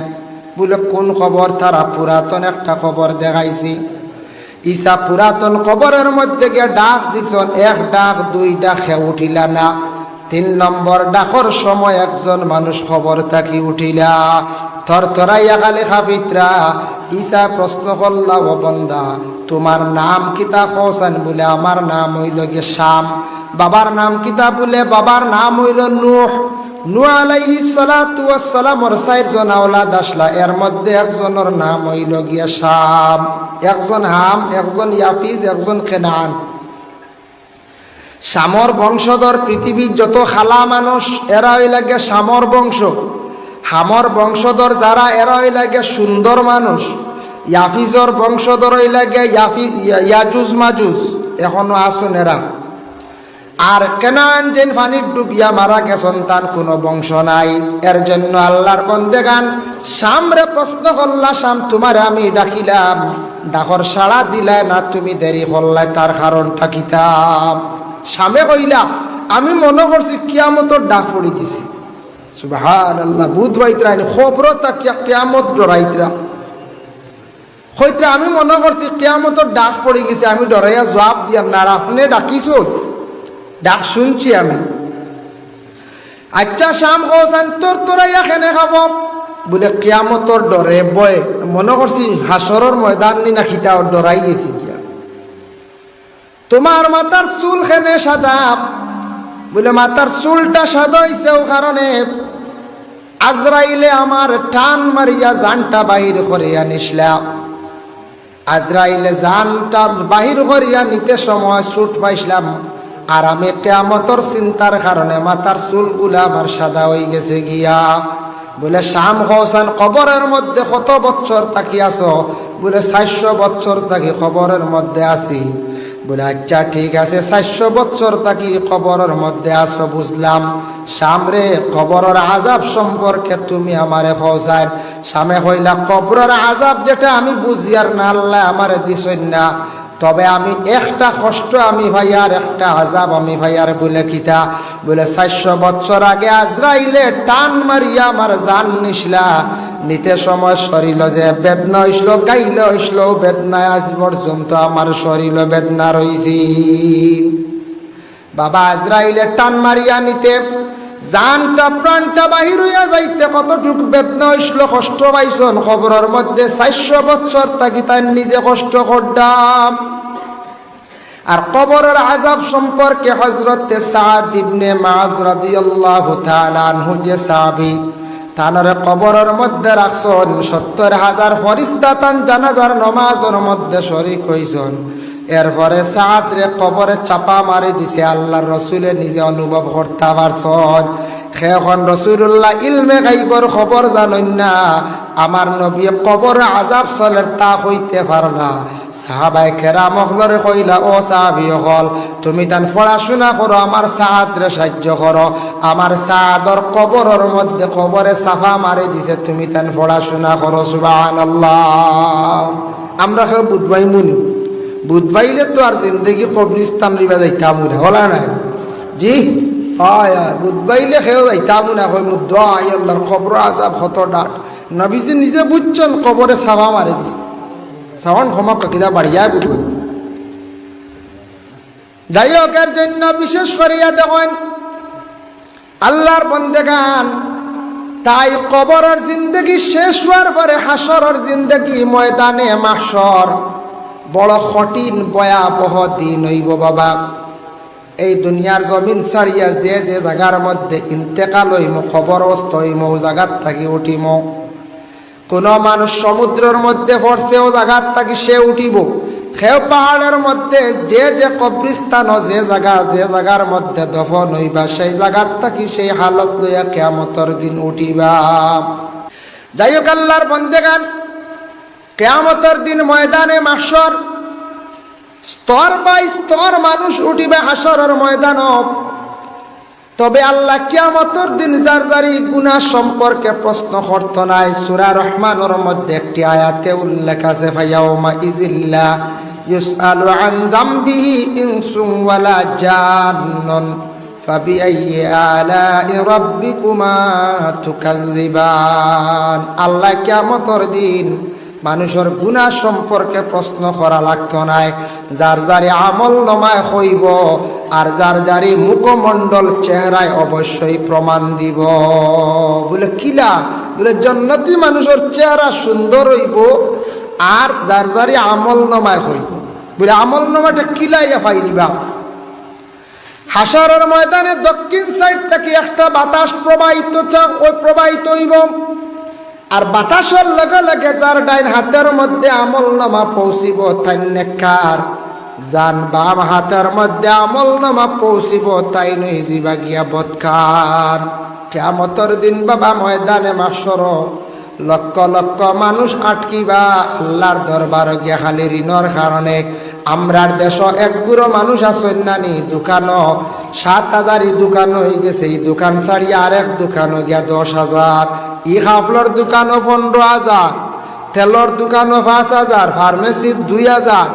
বলে কোন খবর? তারা পুরাতন একটা খবর দেখাইছি। ঈসা পুরাতন কবরের মধ্যে গিয়া ডাক দিছন, 1 ডাক 2 ডাক উঠিলা না, 3 নম্বর ডাকর সময় একজন মানুষ খবর তাকি উঠিলা, থরথরাইয়া খালি খাফিত্রা। ঈসা প্রশ্ন করলা, ও বন্দা তোমার নাম কিতা? হোসেন বলে আমার নাম হইল গে শাম। বাবার নাম কিতা? বলে বাবার নাম হইল নূহ। নূহ আলাইহিস সালাতু ওয়াস সালামের 4 জন আওলাদ আসলা, এর মধ্যে একজনের নাম হইল গিয়া শাম, একজন হাম, একজন ইয়াফিজ, একজন কেনান। শামর বংশধর পৃথিবীর যত খালা মানুষ এরা হইলা গে শামর বংশ। হামর বংশধর যারা এরা হইলা গে সুন্দর মানুষ। ইয়াফিজর বংশধর হইলা গে ইয়াজুজ মাজুজ, এখনো আসুন এরা। আর কেনান যেন পানির ডুবিয়া মারা গেছেন তার কোনো বংশ নাই। এর জন্য আল্লাহর বন্দেগান শামরে প্রশ্ন করলা, শাম তোমারে আমি ডাকিলাম, ডাকর সাড়া দিলাই না, তুমি দেরি করলাই, তার কারণটা কিতাম? শামে কইলা, আমি মনে করছি কিয়ামতর ডাক পড়ে গেছি। সুবহানাল্লাহ, বুধ ভাইতরা খবরতা কিয়ামত ডরাইতরা হইতে আমি মনে করছি কিয়ামতর ডাক পড়ে গেছে, আমি ডরাইয়া জবাব দিয়াম না, আর আপনি ডাকিস? ডাক শুনছি আমি। আচ্ছা শাম হোসেন তোরাইয়া খেনে খাব? বলে কিয়ামতর ডরে বয় মনে করছি হাসরের ময়দান নি না খিতা ডরাই গেছি গিয়া। তোমার মাথার চুল খেনে সাদা? বলে মাথার চুলটা সাদা হইছে ও কারণে আজরাইলে আমার টান মারিয়া জানটা বাহির করিয়া নিসলাম। আজরাইলে জানটা বাহির করিয়া নিতে সময় ছুট পাইছিলাম, আর আমি কিয়ামতর চিন্তার কারণে মাথার চুলগুলা আমার সাদা হয়ে গেছে গিয়া। বলে শাম হোসেন কবরের মধ্যে কত বছর থাকি আছো? বলে 400 বছর থাকি কবরের মধ্যে আছি। বলে আচ্ছা ঠিক আছে, 400 বছর থাকি কবরের মধ্যে আছো বুঝলাম। শামরে কবরের আযাব সম্পর্কে তুমি আমারে পৌঁছায়, সামে হইলা কবরের আযাব যেটা আমি বুঝি আর না আল্লাহ আমারে দিছেন না, তবে আমি একটা কষ্ট আমি ভাই আর একটা আযাব আমি ভাই আর বলে কিতা বলে 400 বছর আগে আজরাইলে টান মারিয়া আমার জান নিছলা নিতে সময় শরীর যে বেদনা হইছিল গাইল হইছিল বেদনায় আজ পর্যন্ত আমার শরীর বেদনা রইছি। বাবা আজরাইলে টান মারিয়া নিতে জানটা প্রাণটা বাহির হইয়া যাইতে কতটুক বেদনা হইছিল কষ্ট পাইছন খবরের মধ্যে 400 বছর থাকি তাই নিজে কষ্ট করতাম। আর কবরের আযাব সম্পর্কে হযরত সাদ ইবনে মুআয রাদিয়াল্লাহু তাআলা আনহু যে সাহাবী তানারে কবরের মধ্যে রাখছন 70,000 ফেরেশতা তান জানাজার নামাজের মধ্যে শরীক হইছন। এরপরে সাদ রে কবরে চাপা মারি দিছে আল্লাহর রাসূলে নিজে অনুভব করতে পারছন। এখন রাসূলুল্লাহ ইলমে গায়বের খবর জানেন না, আমার নবী কবরে আযাব চলের তা হইতে পারলা। সাহাবায়ে কেরাম হলরে কইলা ও সাহাবী হল তুমি তান পড়াশোনা করো আমার সাদরে সাহায্য করো, আমার সাদর কবরের মধ্যে কবরে সাফা মারি দিছে তুমি তান পড়াশোনা করো। সুবহানাল্লাহ। আমরা কেউ বুধবাই মুনি বুধবাইলে তো আর জিন্দগি কবরিস্তান রিবা যাইতাম না হলা না জি হয় আর বুধবাইলে খেয়েও যাইতাম না হয় মুদ্দ আই আল্লাহর কবর আযাব কত ডাট নবীজি নিজে বুঝছেন কবরে সাফা মারি দিছে সাওয়ান ক্ষমা কিদা বাড়িয়ায় বুঝবেন। যাই হোক এর জন্য বিশেষ করিয়া দেখেন আল্লাহর বন্দেগান তাই কবরের জিন্দগি শেষ হওয়ার পরে হাসরের জিন্দগি ময়দানে মাহশর বড় কঠিন ভয়াবহ দিন হইব বাবা। এই দুনিয়ার জমিন ছাড়িয়া যে যে জায়গার মধ্যে ইন্তেকাল হইম খবরস্থ হইম ও জায়গার থাকি উঠিম। কোন মানুষ সমুদ্রের মধ্যে পড়ছে ও জায়গার থাকি সে উঠিব। সেও পাহাড়ের মধ্যে যে যে কবরিস্তান যে জায়গার মধ্যে দফন হইবা সেই জায়গার থাকি সেই হালত লইয়া কিয়ামতের দিন উঠিবা। যাই হোক আল্লাহর বন্দেগান কিয়ামতের দিন ময়দানে মাহশর স্তর বাই স্তর মানুষ উঠিবে হাসরের ময়দান। তবে আল্লাহ কিয়ামতের দিন যার যারি গুনাহ সম্পর্কে প্রশ্ন করত নাই। সূরা রহমানের মধ্যে একটি আয়াতে উল্লেখ আছে ফায়াউমা ইজিল্লা ইউসআলু আন যামবিহি ইনসুন ওয়ালা জান্নুন ফাবিআইয়ি আলাই রাব্বিকুমা তুকাযযিবান। আল্লাহ কিয়ামতের দিন মানুষের গুনাহ সম্পর্কে প্রশ্ন করা লাগতো নাই। যার যারি আমল নামায় হইব আর যার যারি মুখমণ্ডল চেহারায় অবশ্যই প্রমাণ দিব। বলে কিলা বলে জান্নাতি মানুষের চেহারা সুন্দর হইব আর যার যারি আমল নামায় হইব। বলে আমল নামাটা কিলাইয়া পাইলিবা। হাসরের ময়দানে দক্ষিণ সাইড থেকে একটা বাতাস প্রবাহিত ওই প্রবাহিত হইব আর বাতাসের লগে লগে যার ডাইন হাতের মধ্যে আমল নামা পৌঁছিব তাই নেককার, যান বাম হাতের মধ্যে আমল নামা পৌঁছিব তাই নই জিবা গিয়া বদকার। কিয়ামতের দিন বাবা ময়দানে মাহশর লক্ষ লক্ষ মানুষ আটকিবা আল্লাহর দরবার গিয়া খালি ঋণর কারণে। আমরার দেশ এক গুঁড়ো মানুষ আছেন নানি দোকানও 7,000 দোকান হয়ে গেছে। এই দোকান ছাড়িয়ে আরেক দোকানও গিয়া 10,000, ই হাফলর দোকানও 15,000, তেলর দোকানও 5,000, ফার্মেসির 2,000।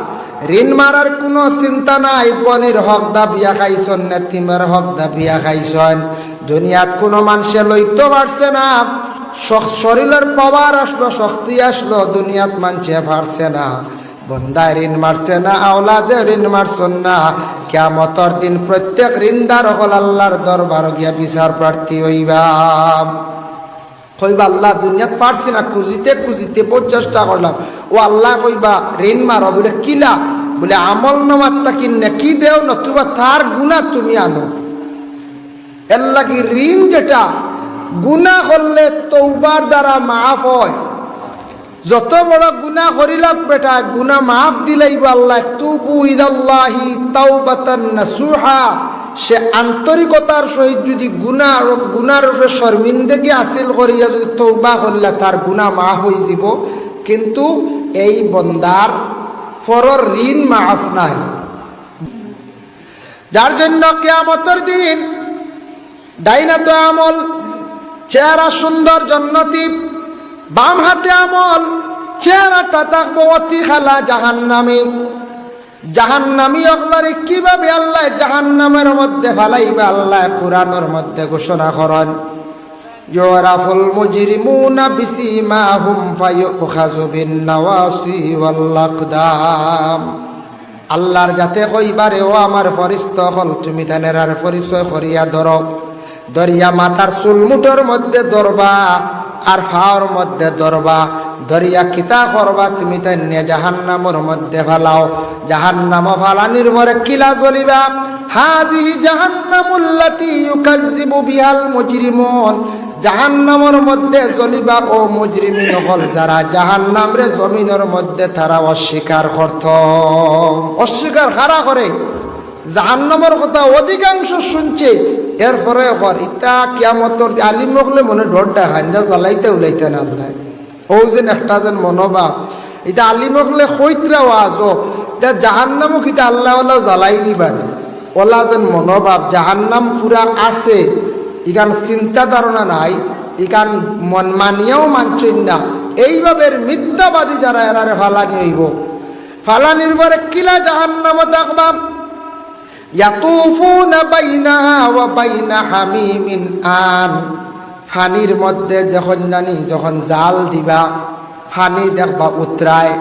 ঋণ মারার কোনো চিন্তা নাই। বনির হক দাবিয়া খাইছন, নেতিমের হক দাবিয়া খাইছন। দুনিয়াত কোনো মানুষে লইতে পারছে না। শরীরের পাওয়ার আসলো, শক্তি আসলো, দুনিয়াত মানুষে পারছে না। বন্দায় ঋণ মারছে না, আওলাদে ঋণ মারছেন না। কিয়ামতের দিন প্রত্যেক ঋণদার হল আল্লাহর দরবার গিয়া বিচার প্রার্থী হইবা। কইবা আল্লাহ দুনিয়াত পারছি না, খুঁজিতে খুঁজিতে বহুত চেষ্টা করলাম। ও আল্লাহ কইবা ঋণ মারো। বলে কিলা বলে আমল নামাত্তা কিনে কি দেও নতুবা তার গুনাহ তুমি আনো। এর লাগি ঋণ যেটা গুনাহ করলে তওবার দ্বারা মাফ হয়। যত বড় গুনাহ করিলাম বেটা গুনাহ মাফ দিলেই আল্লাহ তুবু ইলাল্লাহি তাওবাতান নাসুহা। সে আন্তরিকতার সহিত যদি গুনার উপরে শর্মিন্দগি হাসিল করিয়া যদি তওবা করলে তার গুনাহ মাফ হয়ে যাব। কিন্তু এই বন্দার ফরর ঋণ মাফ নাই। যার জন্য কিয়ামতের দিন ডাইনাত আমল চেহারা সুন্দর জন্নতি বাম হাতে আমল, চেহারাটা থাকবো অতি খালা জাহান্নামী। জাহান্নামী আপনারে কিভাবে আল্লাহ জাহান্নামের মধ্যে ফালাইবে আল্লাহ কুরআনের মধ্যে ঘোষণা করেন, ইউরাফুল মুজরিমুনা বিসিমাহুম ফায়ুখাযু বিন নাওয়াসি ওয়াল আকদাম। আল্লাহর যাতে কইবারে ও আমার ফরিস্তা হল তুমি তানের আর পরিচয় করিয়া ধরো, দরিয়া মাথার চুল মুঠোর মধ্যে ধরবা আর ফাওয়ার মধ্যে ধরবা, দরিয়া কিতা করবা তুমি তাই নিয়ে জাহান্নামের মধ্যে ফালাও। জাহান্নাম ফালানির পরে কিলা জ্বলিবা, হাজিহি জাহান্নামুল্লাতী ইউকাজ্জিবু বিহাল মুজরিমুন। জাহান্নামের মধ্যে জ্বলিবা ও মুজরিমিন হল যারা জাহান্নামরে জমিনের মধ্যে তারা অস্বীকার করত। অস্বীকার হারা করে জাহান্নামের কথা অধিকাংশ শুনছে, এরপরে ইতা কিয়ামতর আলিম হলে মনে ডরটা হান্দা জ্বালাইতে উলাইতে না আল্লাহ। ও যেন একটা যেন মনোভাব এটা আলিম হলে কইতরাও আজও জাহান্নামও কিন্তু আল্লাহ আল্লাহ জ্বালাই নিবান ওলা যেন মনোভাব জাহান্নাম পুরা আছে, ইখান চিন্তা ধারণা নাই, ইখান মন মানিয়াও মানছেন না। এইভাবে মিথ্যাবাদী যারা এরারে ফালানি হইব, ফালানির পরে কিলা জাহান্নাম দেখবা, ইয়াতুফুনা বাইনাহা ওয়া বাইনা হামিমিন আন। ফানির মধ্যে যখন জাল দিবা ফানি দেখবা উতরায়,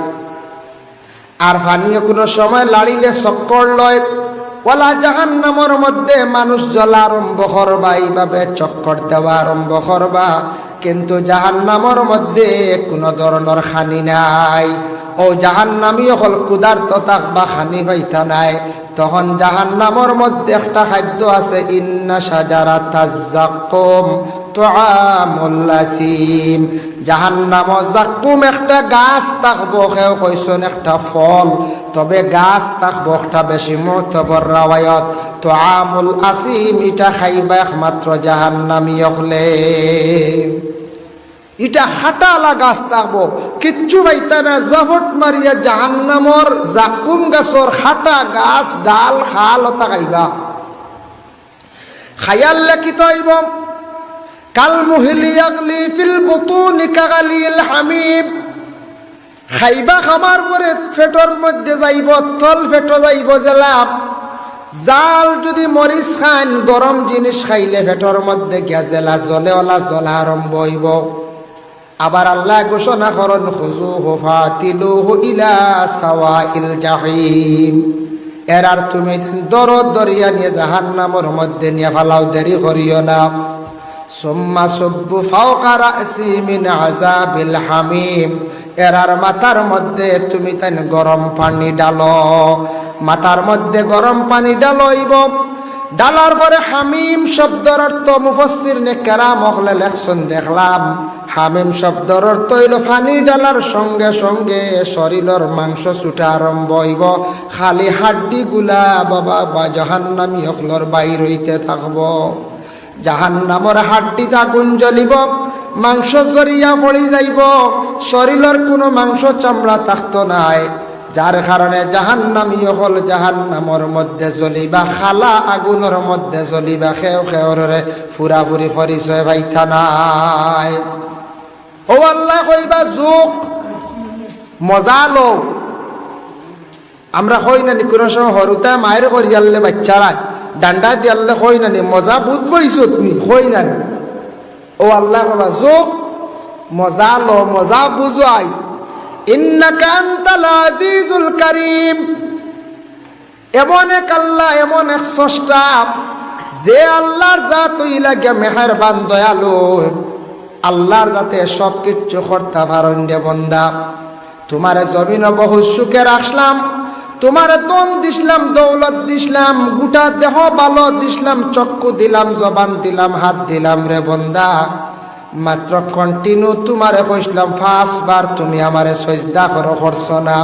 আর ফানিও কোনো সময় লাড়িলে চক্কর লয়। ওলা জাহান্নামের মধ্যে মানুষ জ্বলা আরম্ভ করবা, এইভাবে চক্কর দেওয়া আরম্ভ করবা, কিন্তু জাহান্নামের মধ্যে কোনো ধরনের খানি নাই। ও জাহান্নামী হল ক্ষুধার্ত থাকবা, খানি পাইতা নাই। তখন জাহান্নামের মধ্যে একটা খাদ্য আছে, ইন্না শাজারাতাজ যাক্কুম তুআমুল আসিম। জাহান্নাম যাক্কুম একটা গাছ থাকবো, কেউ কইছেন একটা ফল, তবে গাছ থাকবো একটা বেশি মুতবর রাওয়ায়াত। তুআমুল আসিম এটা খাইবা একমাত্র জাহান্নামী হলে। এটা হাটালা গাছ থাকবো, কিচ্ছু পাইতা না, জাফট মারিয়া জাহান্নামর জাকুম গাছর হাটা গাছ ডাল খাল ওটা খাইবা। খায়াল লেখিত হইব কাল মুহিলি আগলি ফিল বুতুনি কাগালিল হামিম। খাইবা খাবার পরে পেটর মধ্যে যাইব, তল পেটো যাইব জেলাম। জাল যদি মরিচ খান, গরম জিনিস খাইলে পেটর মধ্যে গিয়া জেলা জ্বলে ওলা জ্বলা আরম্ভ হইব। আবার আল্লাহ ঘোষণা করেন, খুযুহু ফাতিলুহু ইলা সাওয়াইল জাহিম। এরার তুমি দরিয়া নিয়ে জাহান্নামের মধ্যে নিয়ে ফালাও, দেরি করিও না। সুম্মা সুব্বু ফাওকা রাসি মিন আযাবিল হামিম। এরার মাথার মধ্যে তুমি তাই গরম পানি ডালো, মাথার মধ্যে গরম পানি ডালইব। ডালার পরে হামিম শব্দর অর্থ মুফাসসির নে কেরাম হলে লেখছেন দেখলাম, হামিম শব্দর অর্থ হইল পানি ডালার সঙ্গে সঙ্গে শরীরের মাংস ছুটা আরম্ভ হইব, খালি হাড্ডি গুলা বাবা বা জাহান্নামী হকলর বাইর হইতে থাকব। জাহান্নামর হাড্ডিতে আগুন জ্বলিব, মাংস জরিয়া পড়ি যাইব, শরীরের কোনো মাংস চামড়া থাকতো নাই, যার কারণে জাহান্নামী হল জাহান্নামর মধ্যে জ্বলিবা, খালা আগুনের মধ্যে জ্বলিবা, খেও খেওরে ফুরাফুরি পরিচয় পাইতা নাই। ও আল্লাহ কইবা যুগ মজা লো। আমরা কই নানি কোনো সময় হরুতা মায়ের করিয়ালে বাচ্চারা ডান্ডা দিয়ালে কই নানি মজা বুঝবইছ তুমি, কই নানি। ও আল্লাহ কইবা যুগ মজা লো, মজা বুঝো আইস। ইন্নাকা আনতাল আজিজুল কারীম। এমন এক আল্লাহ, এমন এক স্রষ্টা, যে আল্লাহর জাত লাগে মেহেরবান দয়ালু, আল্লাহর জাতে সব কিছু করতে পারেন রে বন্দা। তোমারে জমিন বহু সুখে রাখলাম, তোমারে দন দিসলাম, দৌলত দিসলাম, গোটা দেহ ভালো দিসলাম, চক্ষু দিলাম, জবান দিলাম, হাত দিলাম রে বন্দা। মাত্র কন্টিনিউ তোমারে কইসলাম 5 বার, তুমি আমারে সজদা করছো না,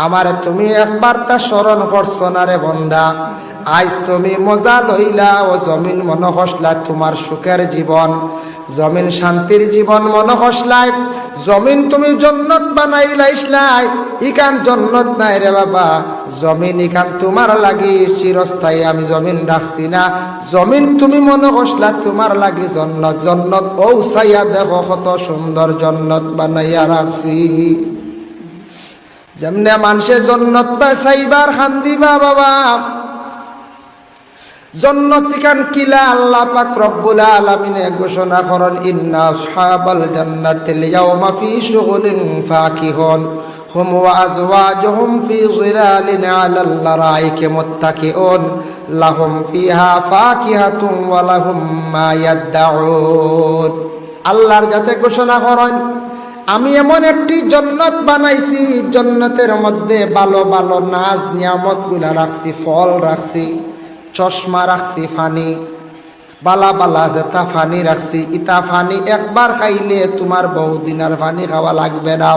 আমারে তুমি একবার তা স্মরণ করছো না রে বন্দা। আজ তুমি মজা লইলা ও জমিন মনে হসলা তোমার সুখের জীবন, জমিন শান্তির জীবন মনে হসলায়, জমিন তুমি জন্নত বানাইলাইছলাই, ইখান জন্নত নাই রে বাবা। জমিন ইখান তোমার লাগি চিরস্থায়ী, আমি জমিন রাখছি না। জমিন তুমি মনে করছলা তোমার লাগি জন্নত, জন্নত ও চাইয়া দেখো কত সুন্দর জন্নত বানাইয়া রাখছি। যেমনে মানুষে জন্নত পায় চাইবার খান্দিবা বাবা, জন্নত ইখান কিলা আল্লাহ পাক রব্বুল আলামিনে ঘোষণা করেন, ইন্না আসহাবাল জান্নাতিল ইয়াওমা ফি শুগুলিন ফাকিহুন হুম ওয়া আজওয়াজুহুম ফি যিলালিন আলাল লারাইকি মুত্তাকিউন লাহুম ফিহা ফাকিহাতুন ওয়া লাহুম মা ইয়াদউন। আল্লাহর যাতে ঘোষণা করেন, আমি এমন একটি জন্নত বানাইছি, জন্নতের মধ্যে ভালো ভালো নাজ নিয়ামত গুলা রাখছি, ফল রাখছি, চশমা রাখছি, ফানি বালা বালা যেটা ফানি রাখছি, ইটা ফানি একবার খাইলে তোমার বহুদিনের ফানি খাওয়া লাগবে না।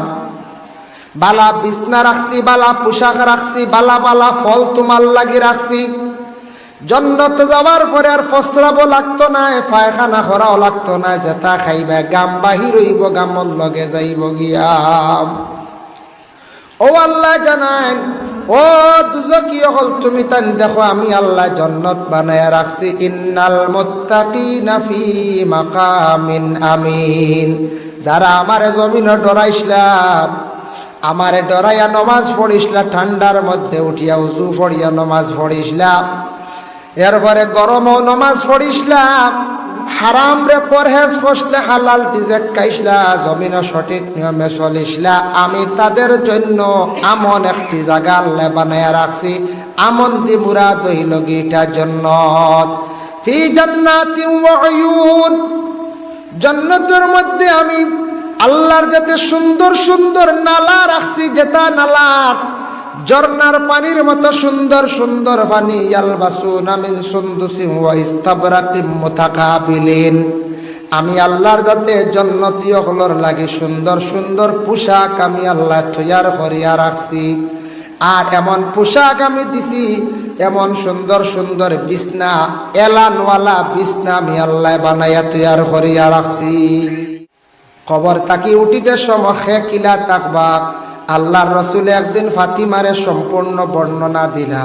বালা বিছনা রাখছি, বালা পোশাক রাখছি, বালা বালা ফল তোমার লাগি রাখছি। জন্নত যাওয়ার পরে আর প্রস্রাবও লাগতো না, পায়খানা করাও লাগতো না, যেটা খাইবে গাম বাহির হইব, গামর লগে যাইব গিয়া। ও আল্লাহ জানান, ও দুজকিয় হল তুমি তান দেখো আমি আল্লাহ জন্নত বানায়া রাখছি। ইন্নাল মুত্তাকিনা ফি মাকামিন আমিন। যারা আমারে জমিনে ডরাইছিলাম, আমারে ডরাইয়া নমাজ পড়িসলা, ঠান্ডার মধ্যে উঠিয়া উজু পড়িয়া নমাজ পড়িসলাম, এরপরে গরমও নমাজ পড়িসলাম, হারাম রে পরহেজ করলে, হালাল ডিজেক খাইসলা, জমিনে সঠিক নিয়মে চলিসলা, আমি তাদের জন্য আমন একটি জায়গা আল্লাহ বানায়া রাখছি। আমন দি মুরাদ হইল গিটা জন্নত। ফি জান্নাতিন ওয়া উয়ুন। জান্নাতের মধ্যে আমি আল্লাহর যাতে সুন্দর সুন্দর নালা রাখছি, যেটা নালার ঝর্ণার পানির মতো সুন্দর সুন্দর পানি। ইয়ালবাসুনা মিন সুন্দুসিন ওয়া ইস্তাবরাকিম মুতাকাবিলিন। আমি আল্লাহর যাতে জান্নাতীয় হলর লাগে সুন্দর সুন্দর পোশাক আমি আল্লাহ তৈয়ার করিয়া রাখছি। আর এমন পোশাক আমি দিছি, এমন সুন্দর সুন্দর বিছনা, এলানওয়ালা বিছনা আমি আল্লাহ বানাইয়া তৈয়ার করিয়া রাখছি। কবর তাকি উঠিতে সময় কিলা তাকবা। আল্লাহর রসুল একদিন ফাতিমারে সম্পূর্ণ বর্ণনা দিলা,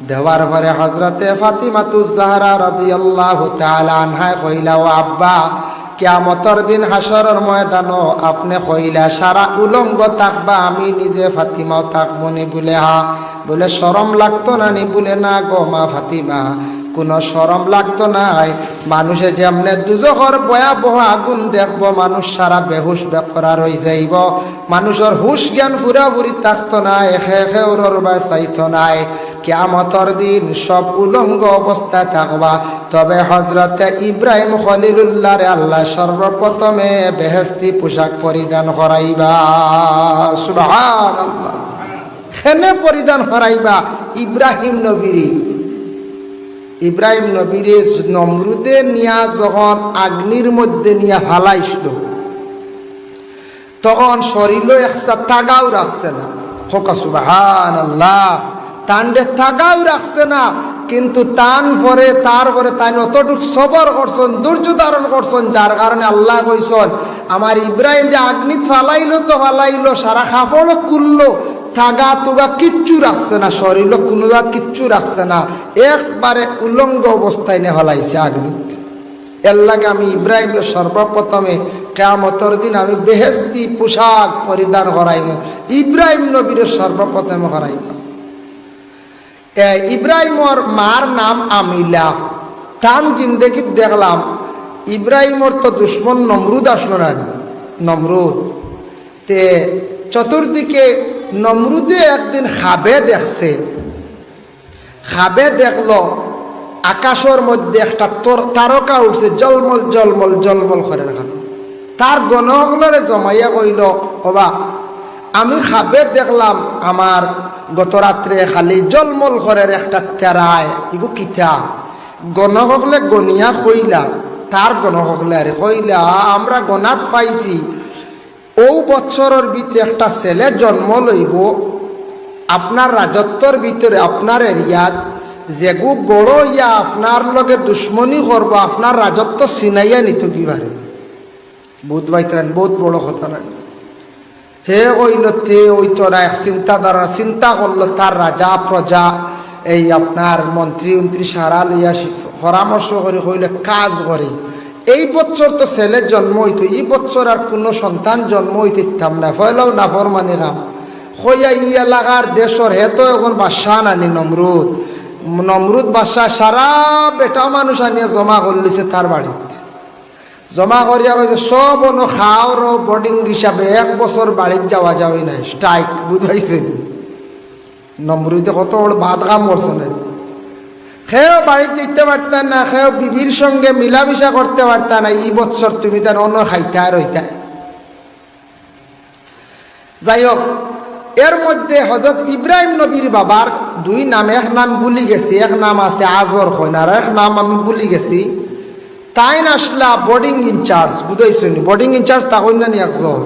দেওয়ার পরে হজরতে ফাতিমাতুজ জাহরা রাদিয়াল্লাহু তাআলা আনহা কইলা, ও আব্বা, কিয়ামতের দিন হাসরের ময়দানও আপনি কইলা সারা উলঙ্গ থাকবা, আমি নিজে ফাতিমাও থাকবো নি? বলে হা। বলে শরম লাগতো না নি? বলে না গো মা ফাতিমা, কোনো শরম লাগতো নাই। মানুষে যেমনে দুজখর ভয়াবহ আগুন দেখবো, মানুষ সারা বেহুশ বেকরার হয়ে যাইব, মানুষের হুশ জ্ঞান পুরাপুরি থাকতো না, এখে এখে ওর বা চাইতো নাই। কিয়ামতের দিন সব উলঙ্গ অবস্থায় থাকবা। তবে হজরতে ইব্রাহিম খলিলুল্লাহরে আল্লাহ সর্বপ্রথমে বেহেস্তি পোশাক পরিধান করাইবা। সুবহানাল্লাহ। হেনে পরিধান করাইবা ইব্রাহিম নবীরে। ইব্রাহিম নবীরে নমরুদে নিয়া যখন আগ্নির মধ্যে নিয়ে হালাইছিল, তখন শরীরে একটা তাগাও রাখছে না। হোকা সুবহানাল্লাহ। তান্ডে তাগাও রাখছে না, কিন্তু তান পরে তারপরে তাই অতটুক সবর করছেন, ধৈর্য ধারণ করছেন, যার কারণে আল্লাহ কইছেন আমার ইব্রাহিম যে আগ্নিত ফালাইলো তো ফালাইলো, সারা কাপড়ও খুললো, থাগা তুগা কিচ্ছু রাখছে না, শরীর কোনো জাত কিচ্ছু রাখছে না, একবারে উলঙ্গ অবস্থায় নিয়ে হলাইছে আগ্নিত। এর লাগে আমি ইব্রাহিমের সর্বপ্রথমে কিয়ামতের দিন আমি বেহেস্তি পোশাক পরিধান করাইব, ইব্রাহিম নবীর সর্বপ্রথমে করাইব। ইব্রাহিমর মার নাম আমিলা। তান জিন্দেগি দেখলাম ইব্রাহিমর তো দুশ্মন নমরুদ আসলো না, নমরুদ তে চতুর্দিকে নমরুদে একদিন খাবে দেখছে, খাবে দেখলো আকাশের মধ্যে একটা তারকা উঠছে, জলমল জলমল জলমল করে রাখানো। তার গণগুলোরে জমাইয়া কইল, ওবা আমি খাবে দেখলাম আমার গত রাত্রে খালি জলমল করে একটা তেরায়, ইগো কিতা? গণকলে গনিয়া কইলা, তার গণকলে আরে কইলা আমরা গনাত পাইছি ও বছরের ভিতরে একটা ছেলে জন্ম লইব আপনার রাজত্বর ভিতরে, আপনার এরিয়াত, যেগু বড় ইয়া আপনার লগে দুশ্মনী করবো, আপনার রাজত্ব ছিনাইয়া নিত কিবারে। বহুত বাইতরান, বহুত বড় কথা না। হে ওইলতে ওই তোরা এক চিন্তাধারা চিন্তা করলো তার রাজা প্রজা এই আপনার মন্ত্রী উন্ত্রী সারা লইয়া পরামর্শ করে হইলে কাজ করে এই বছর তো ছেলের জন্ম হইতো এই বছর আর কোনো সন্তান জন্ম হইতাম না ফয়লাও না ফরমানি কাম হইয়া ই এলাকার দেশর হে তো এখন বাদশাহ আনি নমরুদ বাদশাহ সারা বেটা মানুষ আনিয়ে জমা করলিছে তার বাড়িতে জমা করিয়া কইছে সব অন্য খাওয়ার বোর্ডিং হিসাবে 1 বছর বাড়িতে যাওয়া যাবে না স্ট্রাইক বুঝাইছেন নমরুদে কত বড় বাদ কাম করছে না খেয়েও বাড়িতে যেতে পারতেন না খেয়েও বিবির সঙ্গে মিলামিশা করতে পারতেন না এই বছর তুমি তার অন্য খাইতে আর হইতা যাই হোক এর মধ্যে হযরত ইব্রাহিম নবীর বাবার 2 নাম এক নাম ভুলি গেছি এক নাম আছে আজর হইন আর এক নাম আমি ভুলি গেছি তাই আসলা বোর্ডিং ইনচার্জ বুঝাইছেন বোর্ডিং ইনচার্জ তা হইন না নি একজন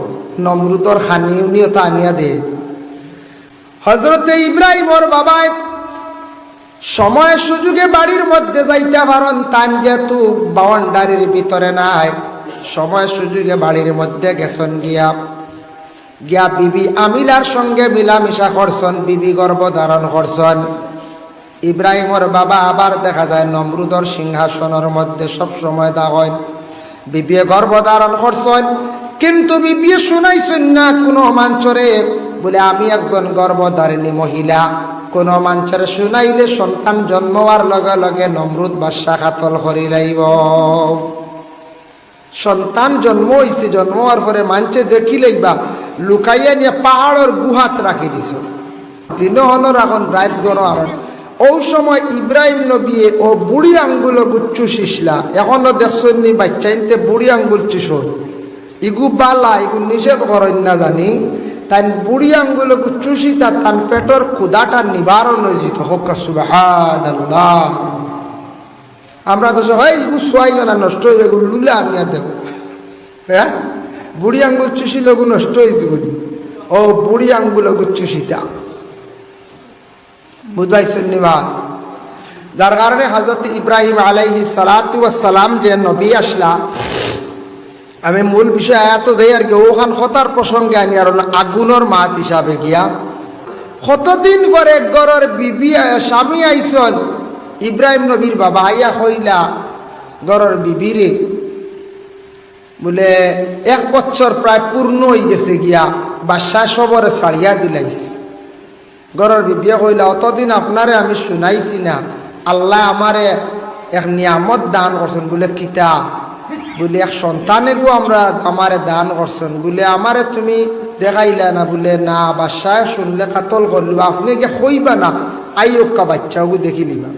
নমরুদর খানি উনিও তা আনিয়া দে হযরতে ইব্রাহিমর বাবায় সময় সুযোগে বাড়ির মধ্যে যাইতে পারেন তান যেহেতু বাউন্ডারির ভিতরে নাই সময় সুযোগে বাড়ির মধ্যে গেছেন গিয়া বিবি আমিলার সঙ্গে মিলামিশা করছেন বিবি গর্ভধারণ করছেন ইব্রাহিমর বাবা আবার দেখা যায় নমরুদর সিংহাসনের মধ্যে সব সময় দাঁড়ায় বিবি গর্ভধারণ করছেন কিন্তু বিবি শুনাইছেন না কোনো মাঞ্চরে বলে আমি একজন গর্ভধারিণী মহিলা কোন মাঞ্চরে শুনাইলে সন্তান জন্ম হওয়ার লগে লগে নমরুদ বাদশা কাতল করি লাইব সন্তান জন্ম হইছে জন্ম হওয়ার পরে মাঞ্চে দেখি লাইবা লুকাইয়া নিয়ে পাহাড়ের গুহাত রাখি দিছ দিন হনর এখন রাত গণ আর ও সময় ইব্রাহিম নবী ও বুড়ি আঙ্গুল গুচ্ছু শিসলা এখনো দেখছেন নি বাচ্চা ইনতে বুড়ি আঙ্গুল চুষন ইগু বালা ইগু নিষেধ করেন না জানি তাই বুড়ি আঙ্গুল চুষি তার পেটর ক্ষুদাটা নিবারণ হয়েছিল হোক সুবহানাল্লাহ আমরা তো হয় ইগু সোয়াইও না নষ্ট হইবে এগুলো লুলে আনিয়া দেব হ্যাঁ বুড়ি আঙ্গুল চুষি লঘু নষ্ট হয়েছে বলি ও বুড়ি আঙ্গুল চুষিতা বুঝাইছেন নিবা যার কারণে হযরত ইব্রাহিম আলাইহিস সালাতু ওয়াস সালাম যে নবী আসলা আমি মূল বিষয় এত যাই আর কি ওখান খতার প্রসঙ্গে আনি আর আগুনের মাত হিসাবে গিয়া কতদিন পরে ঘরের বিবি স্বামী আইসন ইব্রাহিম নবীর বাবা আইয়া হইলা ঘরের বিবিরে বলে 1 বছর প্রায় পূর্ণ হয়ে গেছে গিয়া বাদশাহ সবরে ছাড়িয়া দিলাইছে ঘরের বিবিয়া কইলা অতদিন আপনারে আমি শুনাইছি না আল্লাহ আমারে এক নিয়ামত দান করছেন বলে কিতা বলে এক সন্তানেরও আমরা আমারে দান করছেন বলে আমারে তুমি দেখাইলা না বলে না বাদশাহ শুনলে কাতল করলিবা আপনি গিয়ে কইবা না আইয়ক্কা বাচ্চাও দেখিলিবা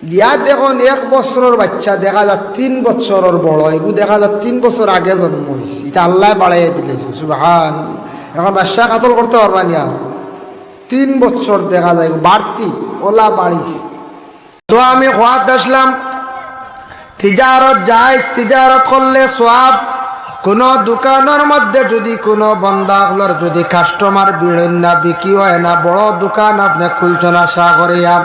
গিয়া দেখুন 1 বছরের বাচ্চা দেখা যায় 3 বছরের বড় এগু দেখা যায় 3 বছর আগে জন্ম হয়েছে এটা আল্লাহ বাড়াইয়া দিলে সুবহানাল্লাহ এখন বাদশাহ কাতল করতে পারবা না 3 বছর দেখা যায় বাড়তি ওলা বাড়িছে তো আমি খোয়াত আসলাম তিজারত জায়েজ তিজারত করলে সওয়াব কোন দোকানের মধ্যে যদি কোনো বন্দাগুলোর যদি কাস্টমার ভিড় না বিক্রি হয় না বড় দোকান আপনি খুলছেন আশা করিয়া